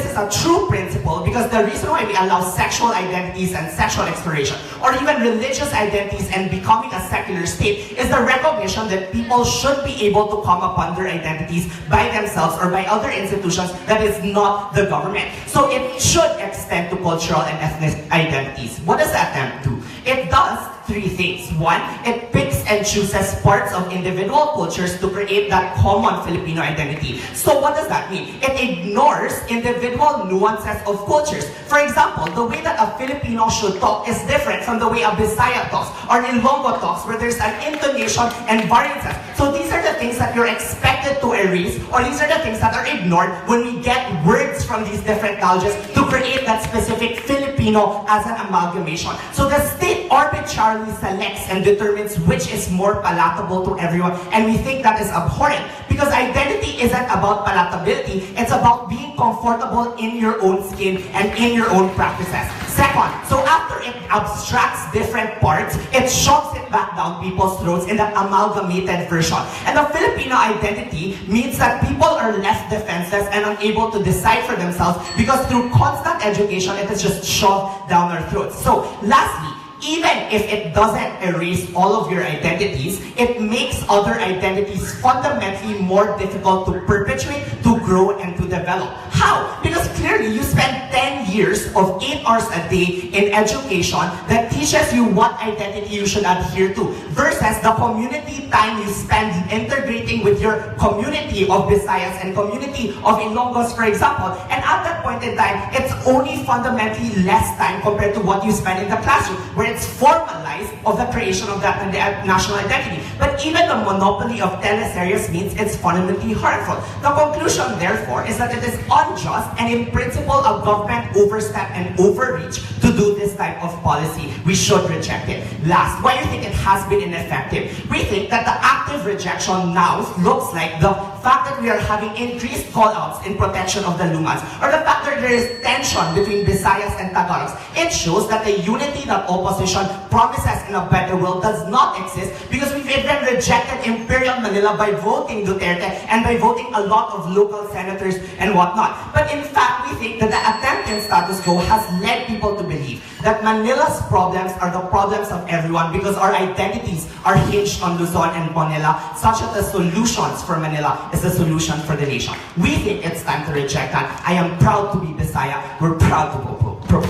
S8: is a true principle, because the reason why we allow sexual identities and sexual exploration, or even religious identities and becoming a secular state, is the recognition that people should be able to come upon their identities by themselves or by other institutions that is not the government. So it should extend to cultural and ethnic identities. What does the attempt do? It does three things. One, it picks and chooses parts of individual cultures to create that common Filipino identity. So what does that mean? It ignores individual nuances of cultures. For example, the way that a Filipino should talk is different from the way a Bisaya talks or Ilonggo talks, where there's an intonation and variances. So these are the things that you're expected to erase, or these are the things that are ignored when we get words from these different languages to create that specific Filipino as an amalgamation. So the state arbitrarily selects and determines which is more palatable to everyone, and we think that is abhorrent, because identity isn't about palatability, it's about being comfortable in your own skin and in your own practices. Second, so after it abstracts different parts, it shoves it back down people's throats in that amalgamated version. And the Filipino identity means that people are left defenseless and unable to decide for themselves, because through constant education, it is just shoved down our throats. So lastly, even if it doesn't erase all of your identities, it makes other identities fundamentally more difficult to perpetuate, to grow, and to develop. How? Because clearly you spend 10 years of 8 hours a day in education that teaches you what identity you should adhere to, versus the community time you spend integrating with your community of Visayas and community of Ilonggos, for example. And at that point in time, it's only fundamentally less time compared to what you spend in the classroom, where it's formalized of the creation of that national identity. But even the monopoly of teleseries means it's fundamentally harmful. The conclusion, therefore, is that it is unjust and in principle a government overstep and overreach to do this type of policy. We should reject it. Last, why do you think it has been ineffective? We think that the active rejection now looks like the fact that we are having increased call-outs in protection of the Lumans, or the fact that there is tension between Visayas and Tagalogs. It shows that the unity that opposition promises in a better world does not exist, because we've even rejected Imperial Manila by voting Duterte and by voting a lot of local senators and whatnot. But in fact, we think that the attempt in status quo has led people to believe that Manila's problems are the problems of everyone, because our identities are hinged on Luzon and Manila, such that the solutions for Manila is the solution for the nation. We think it's time to reject that. I am proud to be Bisaya. We're proud to propose.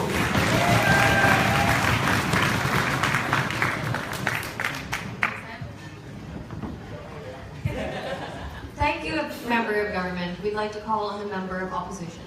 S1: Thank you, member of government. We'd like to call on the member of opposition.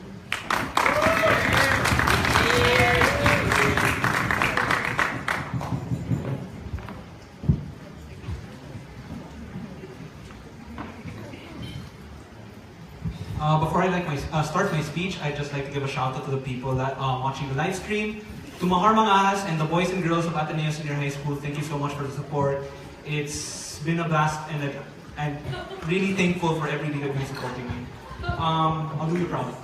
S3: Before I start my speech, I'd just like to give a shout out to the people that watching the live stream. To Mahar Mangas and the boys and girls of Ateneo Senior High School, thank you so much for the support. It's been a blast, and I'm really thankful for everybody that's been supporting me. I'll do you proud.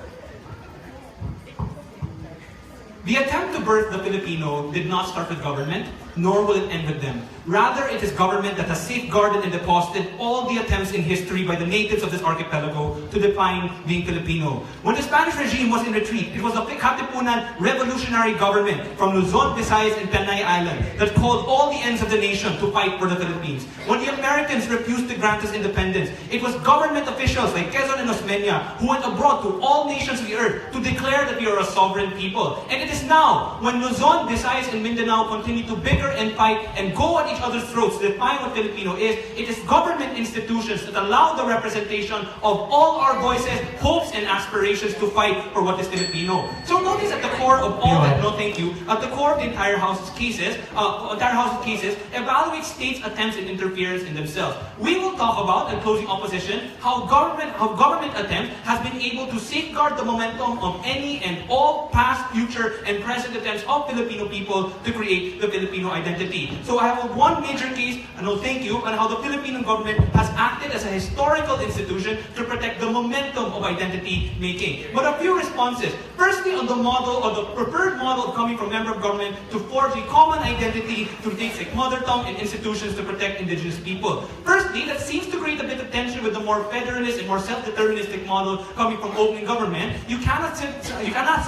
S3: The attempt to birth the Filipino did not start with government, nor will it end with them. Rather, it is government that has safeguarded and deposited all the attempts in history by the natives of this archipelago to define being Filipino. When the Spanish regime was in retreat, it was the Katipunan revolutionary government from Luzon, Visayas, and Panay Island that called all the ends of the nation to fight for the Philippines. When the Americans refused to grant us independence, it was government officials like Quezon and Osmeña who went abroad to all nations of the earth to declare that we are a sovereign people. And it is now, when Luzon, Visayas, and Mindanao continue to bicker and fight and go at each other's throats to define what Filipino is, it is government institutions that allow the representation of all our voices, hopes, and aspirations to fight for what is Filipino. So notice at the core of all that, no thank you, at the core of the entire House's cases, evaluate states' attempts and interference in themselves. We will talk about, in closing opposition, how government attempt has been able to safeguard the momentum of any and all past, future, and present attempts of Filipino people to create the Filipino identity. So I have one major case, and no thank you, on how the Filipino government has acted as a historical institution to protect the momentum of identity making. But a few responses. Firstly, on the model, or the preferred model coming from member of government to forge a common identity through things like mother tongue and institutions to protect indigenous people. Firstly, that seems to create a bit of tension with the more federalist and more self-deterministic model coming from opening government, you cannot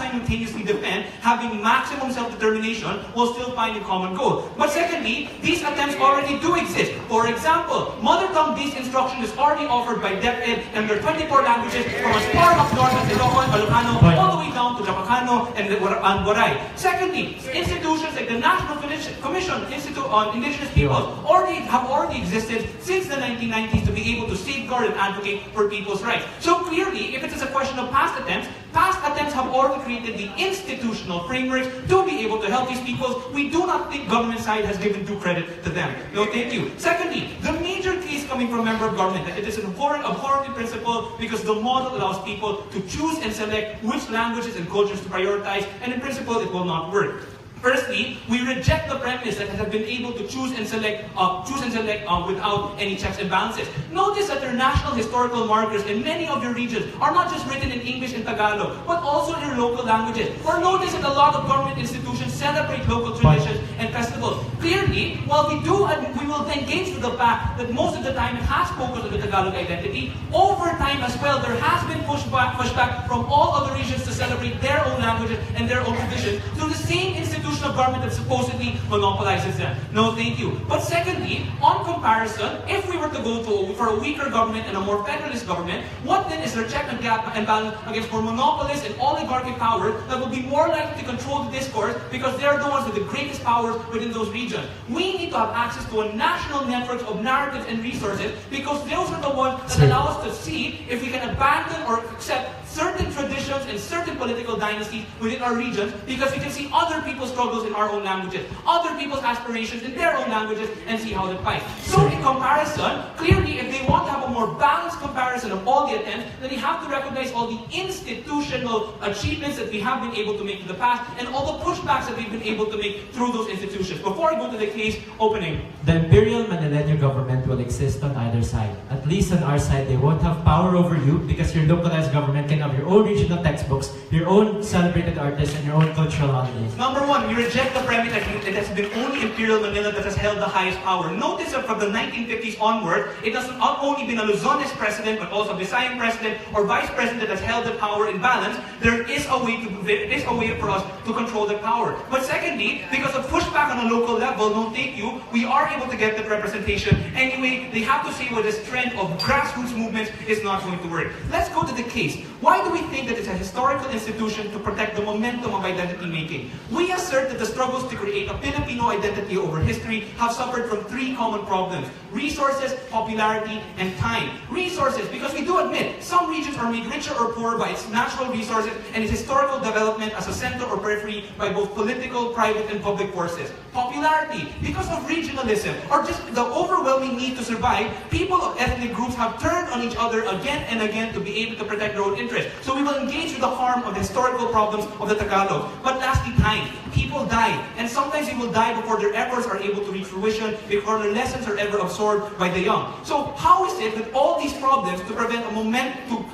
S3: simultaneously defend having maximum self-determination while still finding common goal. But secondly, these attempts already do exist. For example, mother tongue-based instruction is already offered by DepEd and their 24 languages from as far up north as Ilocos, Ilocano, all the way down to Japacano and Waray. Secondly, institutions like the National Commission Institute on Indigenous Peoples have already existed since the 1990s to be able to safeguard and advocate for people's rights. So clearly, if it is a question of past attempts have already created the institutional frameworks to be able to help these peoples. We do not think government side has given due credit to them. No, thank you. Secondly, the major case coming from member of government that it is an abhorrent principle because the model allows people to choose and select which languages and cultures to prioritize, and in principle, it will not work. Firstly, we reject the premise that it has been able to choose and select without any checks and balances. Notice that their national historical markers in many of your regions are not just written in English and Tagalog, but also in your local languages. Or notice that a lot of government institutions celebrate local traditions and festivals. Clearly, while we will engage with the fact that most of the time it has focused on the Tagalog identity, over time as well, there has been pushback from all other regions to celebrate their own languages and their own traditions through the same institution of government that supposedly monopolizes them. No, thank you. But secondly, on comparison, if we were to go for a weaker government and a more federalist government, what then is their check and balance against more monopolists and oligarchic powers that will be more likely to control the discourse because they are the ones with the greatest powers within those regions? We need to have access to a national network of narratives and resources because those are the ones that allow us to see if we can abandon or accept certain traditions and certain political dynasties within our regions because we can see other people's struggles in our own languages, other people's aspirations in their own languages, and see how they fight. So in comparison, clearly if they want to have a more balanced comparison of all the attempts, then they have to recognize all the institutional achievements that we have been able to make in the past and all the pushbacks that we've been able to make through those institutions. Before I go to the case opening.
S2: The imperial Manileño government will exist on either side. At least on our side, they won't have power over you because your localized government can have your own regional textbooks, your own celebrated artists, and your own cultural holidays.
S3: Number one, we reject the premise that it has been only Imperial Manila that has held the highest power. Notice that from the 1950s onward, it has not only been a Luzonese president, but also a Visayan president or vice president that has held the power in balance. There is a way for us to control the power. But secondly, because of pushback on a local level, no thank you, we are able to get that representation. Anyway, they have to say where this trend of grassroots movements is not going to work. Let's go to the case. Why do we think that it's a historical institution to protect the momentum of identity making? We assert that the struggles to create a Filipino identity over history have suffered from three common problems: resources, popularity, and time. Resources, because we do admit some regions are made richer or poorer by its natural resources and its historical development as a center or periphery by both political, private, and public forces. Popularity, because of regionalism or just the overwhelming need to survive, people of ethnic groups have turned on each other again and again to be able to protect their own interests. So we will engage with the harm of the historical problems of the Tagalog. But lastly, time. People die, and sometimes they will die before their efforts are able to reach fruition, before their lessons are ever absorbed by the young. So how is it that all these problems to prevent momentum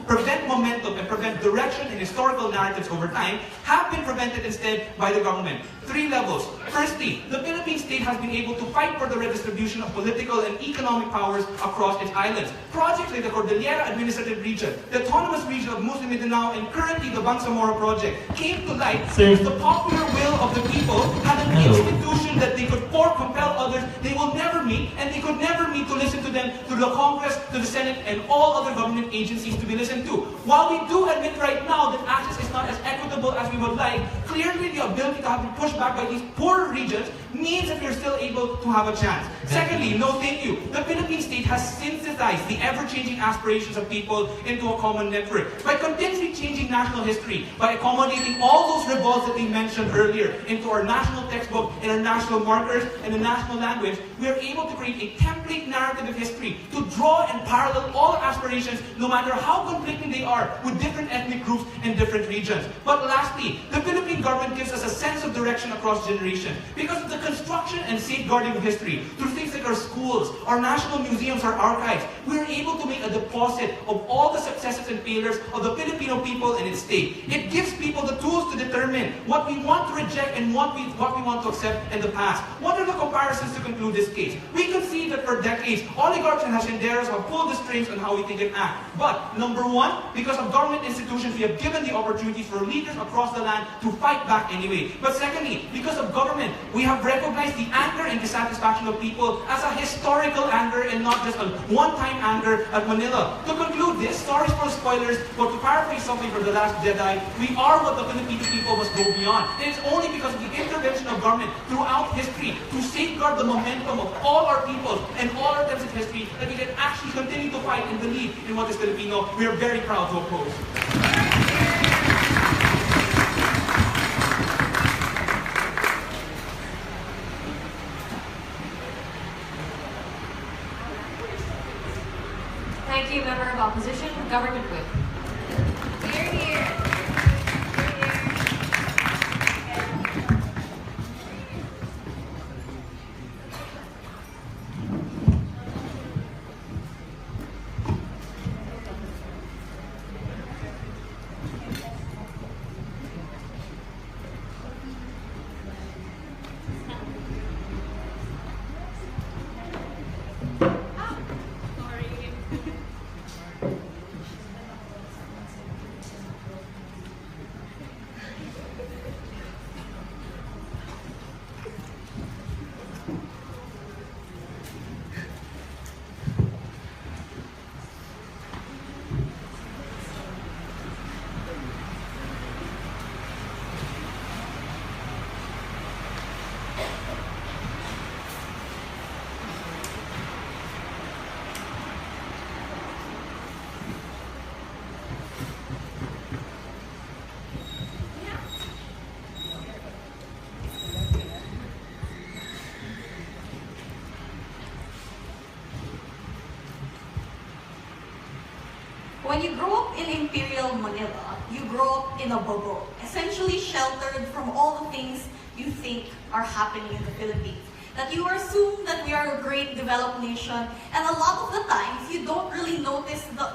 S3: and prevent direction in historical narratives over time have been prevented instead by the government? Three levels. Firstly, the Philippine state has been able to fight for the redistribution of political and economic powers across its islands. Projects like the Cordillera Administrative Region, the Autonomous Region of Muslim Mindanao, and currently the Bangsamoro Project came to light because the popular will of the people had an institution that they could compel others they will never meet, and they could never meet to listen to them through the Congress, to the Senate, and all other government agencies to be listened to. While we do admit right now that access is not as equitable as we would like, clearly the ability to have been pushed back by these poorer regions means that we're still able to have a chance. Secondly, no thank you. The Philippine state has synthesized the ever-changing aspirations of people into a common network. By continuously changing national history, by accommodating all those revolts that we mentioned earlier into our national textbook and our national markers and the national language, we are able to create a template narrative of history to draw and parallel all our aspirations, no matter how conflicting they are, with different ethnic groups and different regions. But lastly, the Philippine government gives us a sense of direction across generations. Because of the construction and safeguarding of history, through things like our schools, our national museums, our archives, we are able to make a deposit of all the successes and failures of the Filipino people and its state. It gives people the tools to determine what we want to reject and what we want to accept in the past. What are the comparisons to conclude this case? We can see that for decades, oligarchs and hacienderos have pulled the strings on how we think and act. But, number one, because of government institutions, we have given the opportunities for leaders across the land to fight back anyway. But secondly, because of government, we have recognized the anger and dissatisfaction of people as a historical anger and not just a one-time anger at Manila. To conclude this, sorry for spoilers, but to paraphrase something from The Last Jedi, we are what the Filipino people must go beyond. And it's only because of the intervention of government throughout history to safeguard the momentum of all our people and all our attempts at history that we can actually continue to fight and believe in what is Filipino. We are very proud to oppose.
S1: Thank you, Member of Opposition, Government Whip.
S9: Here, here.
S5: When you grow up in Imperial Manila, you grow up in a bubble, essentially sheltered from all the things you think are happening in the Philippines. That you assume that we are a great developed nation, and a lot of the times you don't really notice the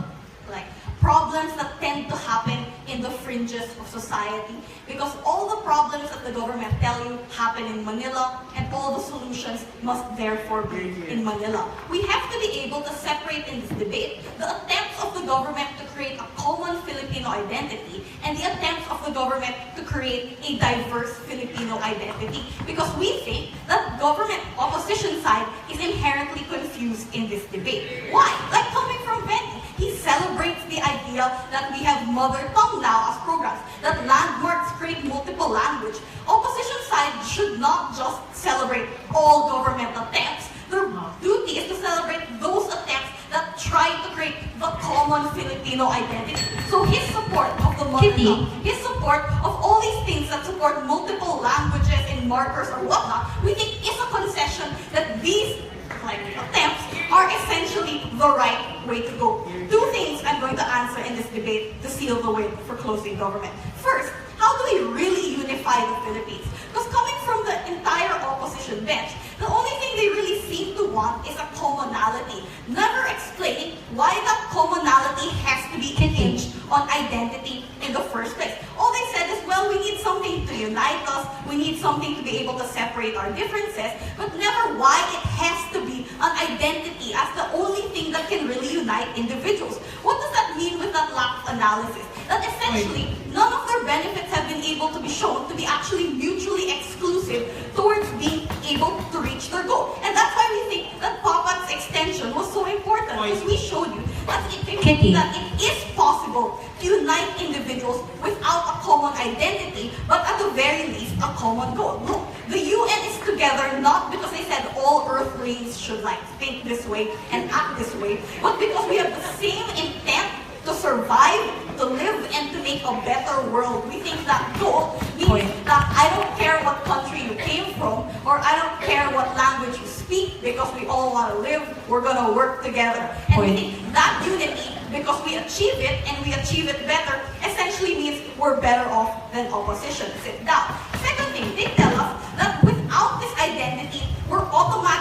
S5: problems that tend to happen in the fringes of society, because all the problems that the government tell you happen in Manila, and all the solutions must therefore be in Manila. We have to be able to separate in this debate the attempts of the government to create a common Filipino identity and the attempts of the government to create a diverse Filipino identity, because we think that government opposition side is inherently confused in this debate. Why? Like coming from Benny, he celebrates the idea that we have mother tongue now as programs, that landmarks create multiple language. Opposition side should not just celebrate all government attempts. Their duty is to celebrate those attempts that try to create the common Filipino identity. So his support of the mother tongue, his support of all these things that support multiple languages and markers or whatnot, we think is a concession that these attempts are essentially the right way to go. Two things I'm going to answer in this debate to seal the way for closing government. First, how do we really unify the Philippines? Because coming from the entire opposition bench, the only thing they really seem to want is a commonality, never explaining why that commonality has to be hinged on identity in the first place. All they said is, well, we need something to unite us, we need something to be able to separate our differences, but never why it has to be an identity as the only thing that can really unite individuals. What does that mean with that lack of analysis? That essentially, none of their benefits have been able to be shown to be actually mutually exclusive towards being able to reach their goal. And that's why we think that Papa's extension was so important, because we showed you that it is possible to unite individuals without a common identity, but at the very least, a common goal. Look, the UN is together not because they said all Earthlings should think this way and act this way, but because we have the same intent to survive, to live, and to make a better world. We think that goal means that I don't care what country you came from, or I don't care what language you speak, because we all want to live, we're going to work together. And we think that unity, because we achieve it, and we achieve it better, essentially means we're better off than opposition. Sit down. Second thing, they tell us that without this identity,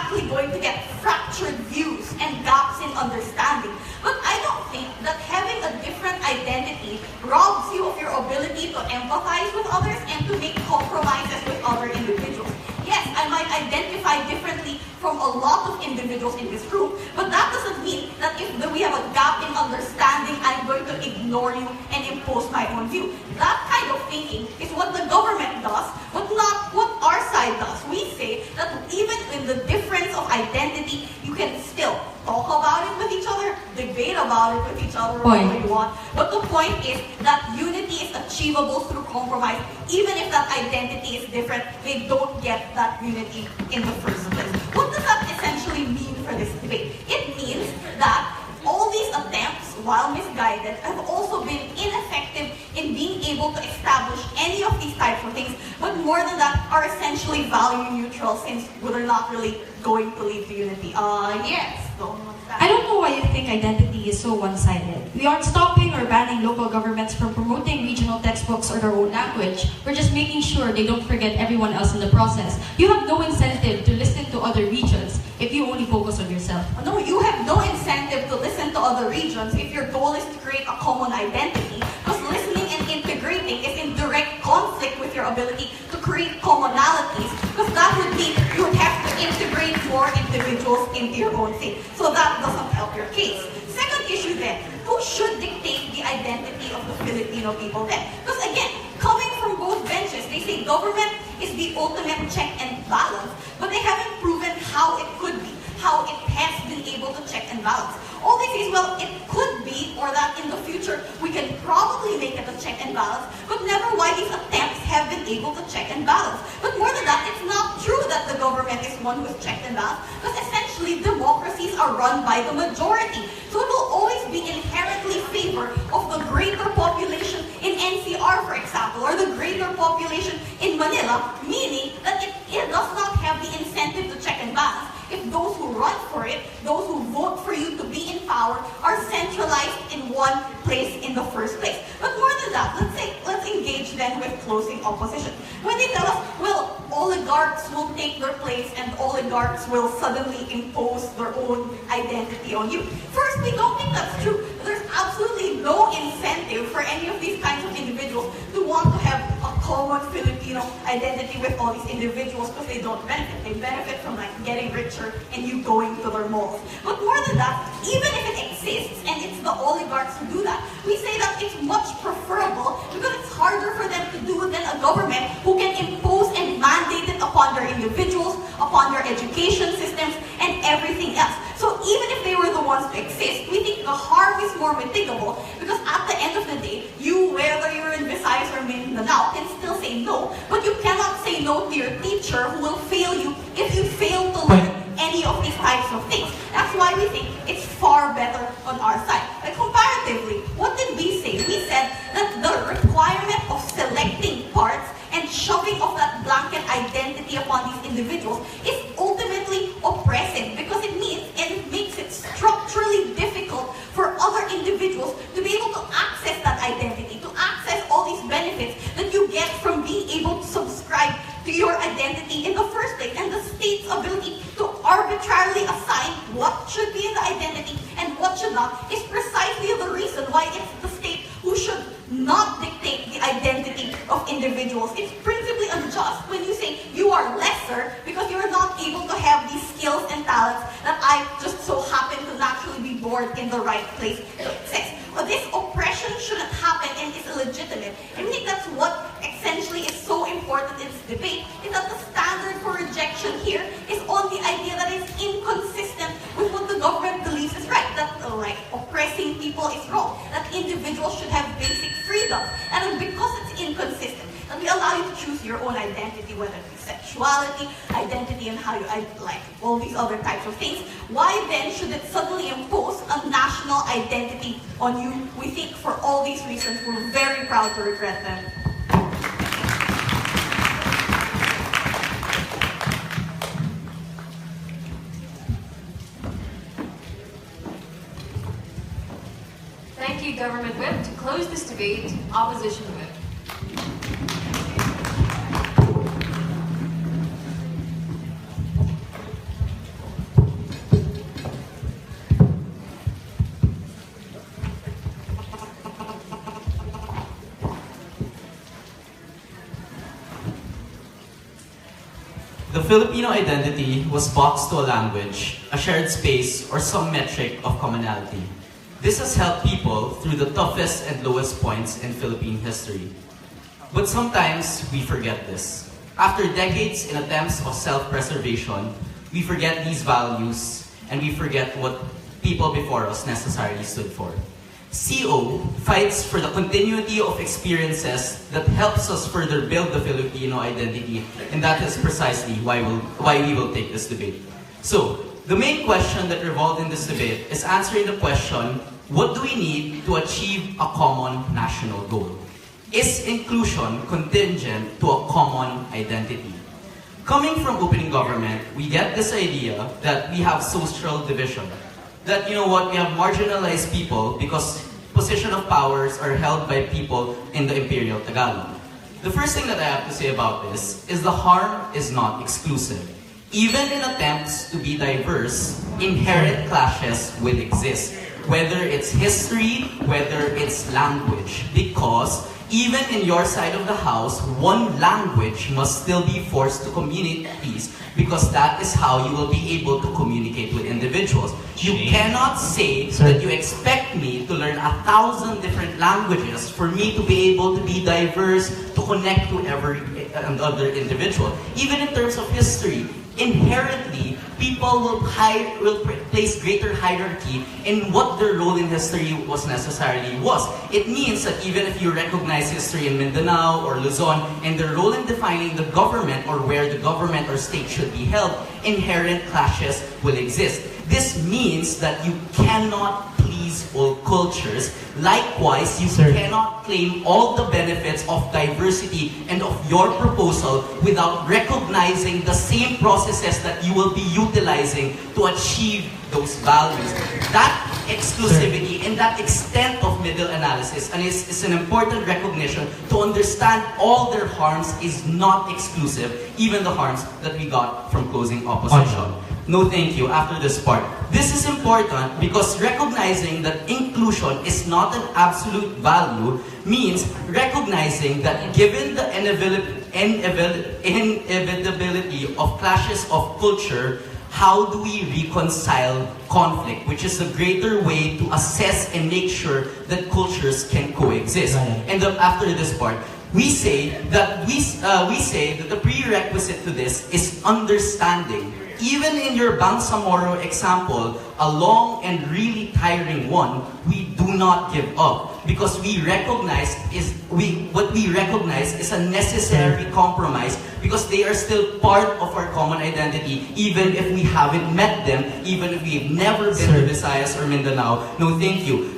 S5: automatically going to get fractured views and gaps in understanding. But I don't think that having a different identity robs you of your ability to empathize with others and to make compromises with other individuals. Yes, I might identify differently from a lot of individuals in this room, but that doesn't mean that if we have a gap in understanding, I'm going to ignore you and impose my own view. That kind of thinking is what the government does, but not what our side does. We say that even in the difference of identity, you can still talk about it with each other, debate about it with each other, whatever you want. But the point is that unity is achievable through compromise. Even if that identity is different, they don't get that unity in the first place. What does that essentially mean for this debate? It means that all these attempts, while misguided, have also been ineffective in being able to establish any of these types of things, but more than that, are essentially value neutral since we're not really going to lead to unity. Yes.
S4: I don't know why you think identity is so one-sided. We aren't stopping or banning local governments from promoting regional textbooks or their own language. We're just making sure they don't forget everyone else in the process. You have no incentive to listen to other regions if you only focus on yourself.
S5: No, you have no incentive to listen to other regions if your goal is to create a common identity, because listening and integrating is in direct conflict with your ability to create commonalities, because that would mean you would have to integrate more individuals into your own thing. So that doesn't help your case. Second issue then, who should dictate the identity of the Filipino people then? Because again, coming from both benches, they say government is the ultimate check and balance, but they haven't proven how it could be, how it has been able to check and balance. All they say is, well, it could be, or that in the future we can probably make it a check and balance, but never why these attempts have been able to check and balance. But more than that, it's not true that the government is one who has checked and balanced, because essentially democracies are run by the majority. So it will always be inherently favor of the greater population in NCR, for example, or the greater population in Manila, meaning that it does not have the incentive to check and balance if those who run for it, those who vote for you to be in power, are centralized in one place in the first place. But more than that, let's engage then with closing opposition. When they tell us, well, oligarchs will take their place and oligarchs will suddenly impose their own identity on you. First, we don't think that's true. There's absolutely no incentive for any of these kinds of individuals to want to have a common Filipino identity with all these individuals, because they don't benefit. They benefit from like getting richer and you going to their malls. But more than that, even if it exists and it's the oligarchs who do that, we say that it's much preferable because it's harder for them to do than a government who can impose and mandate it upon their individuals, upon their education systems, and everything else. So even if they were the ones to exist, we think the harm is more mitigable, because at the end of the day, you, whether you're in Visayas or Mindanao, can still say no, but you cannot say no to your teacher who will fail you if you fail to learn any of these types of things. That's why we think it's far better on our side. Like comparatively, what did we say? We said that the requirement of selecting parts and shoving of that blanket identity upon these individuals is ultimately oppressive, because it means and it makes it structurally difficult for other individuals to be able to access that identity, to access all these benefits that you get from being able to subscribe to your identity in the first place. And the state's ability to arbitrarily assign what should be in the identity and what should not is precisely the reason why it's the state who should not dictate the identity of individuals. It's principally unjust when you say you are lesser because you're not able to have these skills and talents that I just so happen to naturally be born in the right place to access. But this oppression shouldn't happen and is illegitimate. And I think that's what essentially is so important in this debate, is that the standard for rejection here is on the idea that it's inconsistent with what the government believes is right, that like oppressing people is wrong, that individuals should have basic freedom. And because it's inconsistent, that we allow you to choose your own identity, whether it's sexuality, identity, and how you like all these other types of things, why then should it suddenly impose a national identity on you? We think for all these reasons, we're very proud to regret them.
S1: Thank you, Government Whip. To close this debate, Opposition Whip.
S10: Filipino identity was boxed to a language, a shared space, or some metric of commonality. This has helped people through the toughest and lowest points in Philippine history. But sometimes we forget this. After decades in attempts of self-preservation, we forget these values and we forget what people before us necessarily stood for. CO fights for the continuity of experiences that helps us further build the Filipino identity, and that is precisely why we will take this debate. So, the main question that revolved in this debate is answering the question, what do we need to achieve a common national goal? Is inclusion contingent to a common identity? Coming from opening government, we get this idea that we have social division. That, you know what, we have marginalized people because position of powers are held by people in the Imperial Tagalog. The first thing that I have to say about this is the harm is not exclusive. Even in attempts to be diverse, inherent clashes will exist. Whether it's history, whether it's language. Because even in your side of the house, one language must still be forced to communities because that is how you will be able to communicate with individuals. You cannot say that you expect me to learn 1,000 different languages for me to be able to be diverse, to connect to every other individual. Even in terms of history, inherently, people will place greater hierarchy in what their role in history necessarily was. It means that even if you recognize history in Mindanao or Luzon and their role in defining the government or where the government or state should be held, inherent clashes will exist. This means that you cannot please all cultures. Likewise, you cannot claim all the benefits of diversity and of your proposal without recognizing the same processes that you will be utilizing to achieve those values. That exclusivity and that extent of middle analysis and is an important recognition to understand all their harms is not exclusive, even the harms that we got from closing opposition. No thank you after this part. This is important because recognizing that inclusion is not an absolute value means recognizing that given the inevitability of clashes of culture, how do we reconcile conflict, which is a greater way to assess and make sure that cultures can coexist. And after this part, we say that the prerequisite to this is understanding. Even in your Bangsamoro example, a long and really tiring one, we do not give up because what we recognize is a necessary compromise because they are still part of our common identity, even if we haven't met them, even if we've never been to Visayas or Mindanao. No, thank you.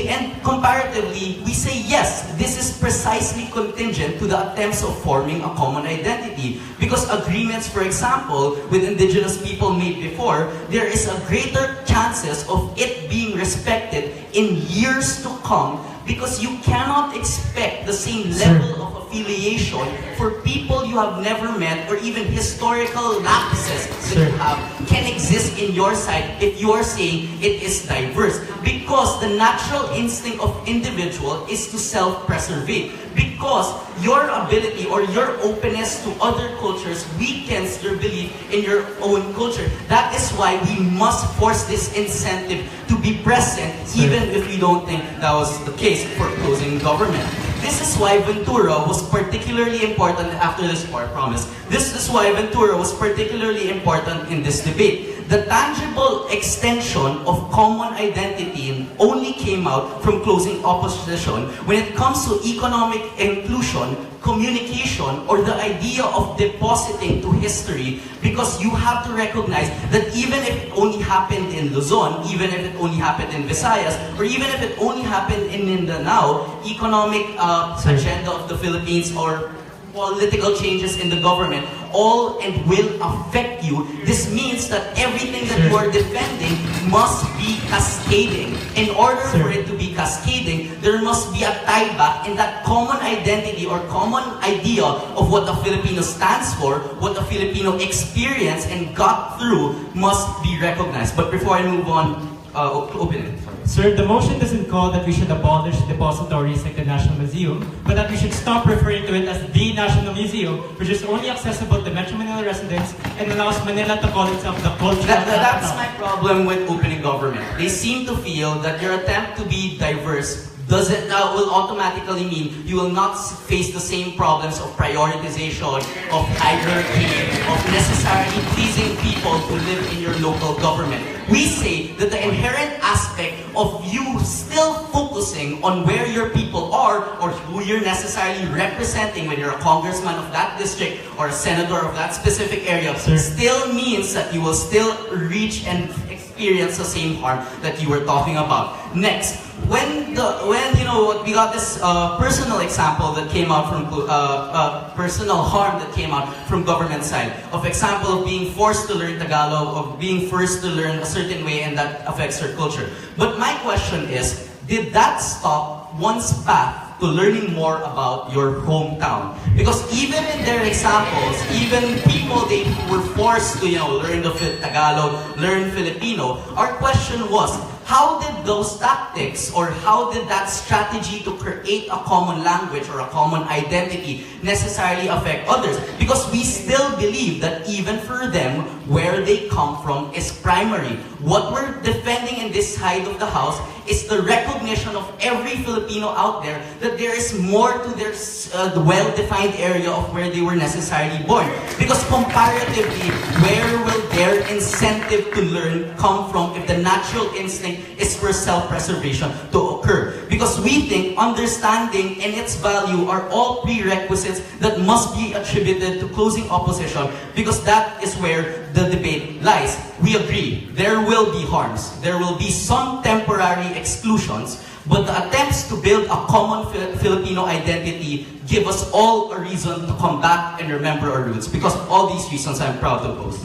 S10: And comparatively, we say yes, this is precisely contingent to the attempts of forming a common identity. Because agreements, for example, with indigenous people made before, there is a greater chances of it being respected in years to come because you cannot expect the same level of affiliation for people you have never met or even historical lapses that you have can exist in your side if you are saying it is diverse. Because the natural instinct of individual is to self-preservate. Because your ability or your openness to other cultures weakens your belief in your own culture. That is why we must force this incentive to be present even if we don't think that was the case for closing government. This is why Ventura was particularly important after this part, promise. This is why Ventura was particularly important in this debate. The tangible extension of common identity only came out from closing opposition when it comes to economic inclusion, communication, or the idea of depositing to history, because you have to recognize that even if it only happened in Luzon, even if it only happened in Visayas, or even if it only happened in Mindanao, economic agenda of the Philippines or political changes in the government all and will affect you. This means that everything that you are defending must be cascading. In order for it to be cascading, there must be a tie back, and that common identity or common idea of what a Filipino stands for, what a Filipino experienced and got through must be recognized. But before I move on, open it. Sorry.
S2: Sir, the motion doesn't call that we should abolish depositories like the National Museum, but that we should stop referring to it as the National Museum, which is only accessible to Metro Manila residents and allows Manila to call itself the cultural
S10: That's
S2: capital.
S10: my problem with opening government. They seem to feel that your attempt to be diverse will automatically mean you will not face the same problems of prioritization, of hierarchy, of necessarily pleasing people who live in your local government. We say that the inherent aspect of you still focusing on where your people are or who you're necessarily representing when you're a congressman of that district or a senator of that specific area still means that you will still reach and experience the same harm that you were talking about. Next, when we got this personal example that came out from personal harm that came out from government side of example of being forced to learn Tagalog, of being forced to learn a certain way, and that affects her culture. But my question is, did that stop one's path to learning more about your hometown? Because even in their examples, even people they were forced to learn the Tagalog, learn Filipino, our question was, how did those tactics or how did that strategy to create a common language or a common identity necessarily affect others? Because we still believe that even for them, where they come from is primary. What we're defending in this side of the house is the recognition of every Filipino out there that there is more to their well-defined area of where they were necessarily born. Because comparatively, where will their incentive to learn come from if the natural instinct is for self-preservation to occur? Because we think understanding and its value are all prerequisites that must be attributed to closing opposition, because that is where the debate lies. We agree, there will be harms, there will be some temporary exclusions, but the attempts to build a common Filipino identity give us all a reason to come back and remember our roots. Because of all these reasons, I'm proud to boast.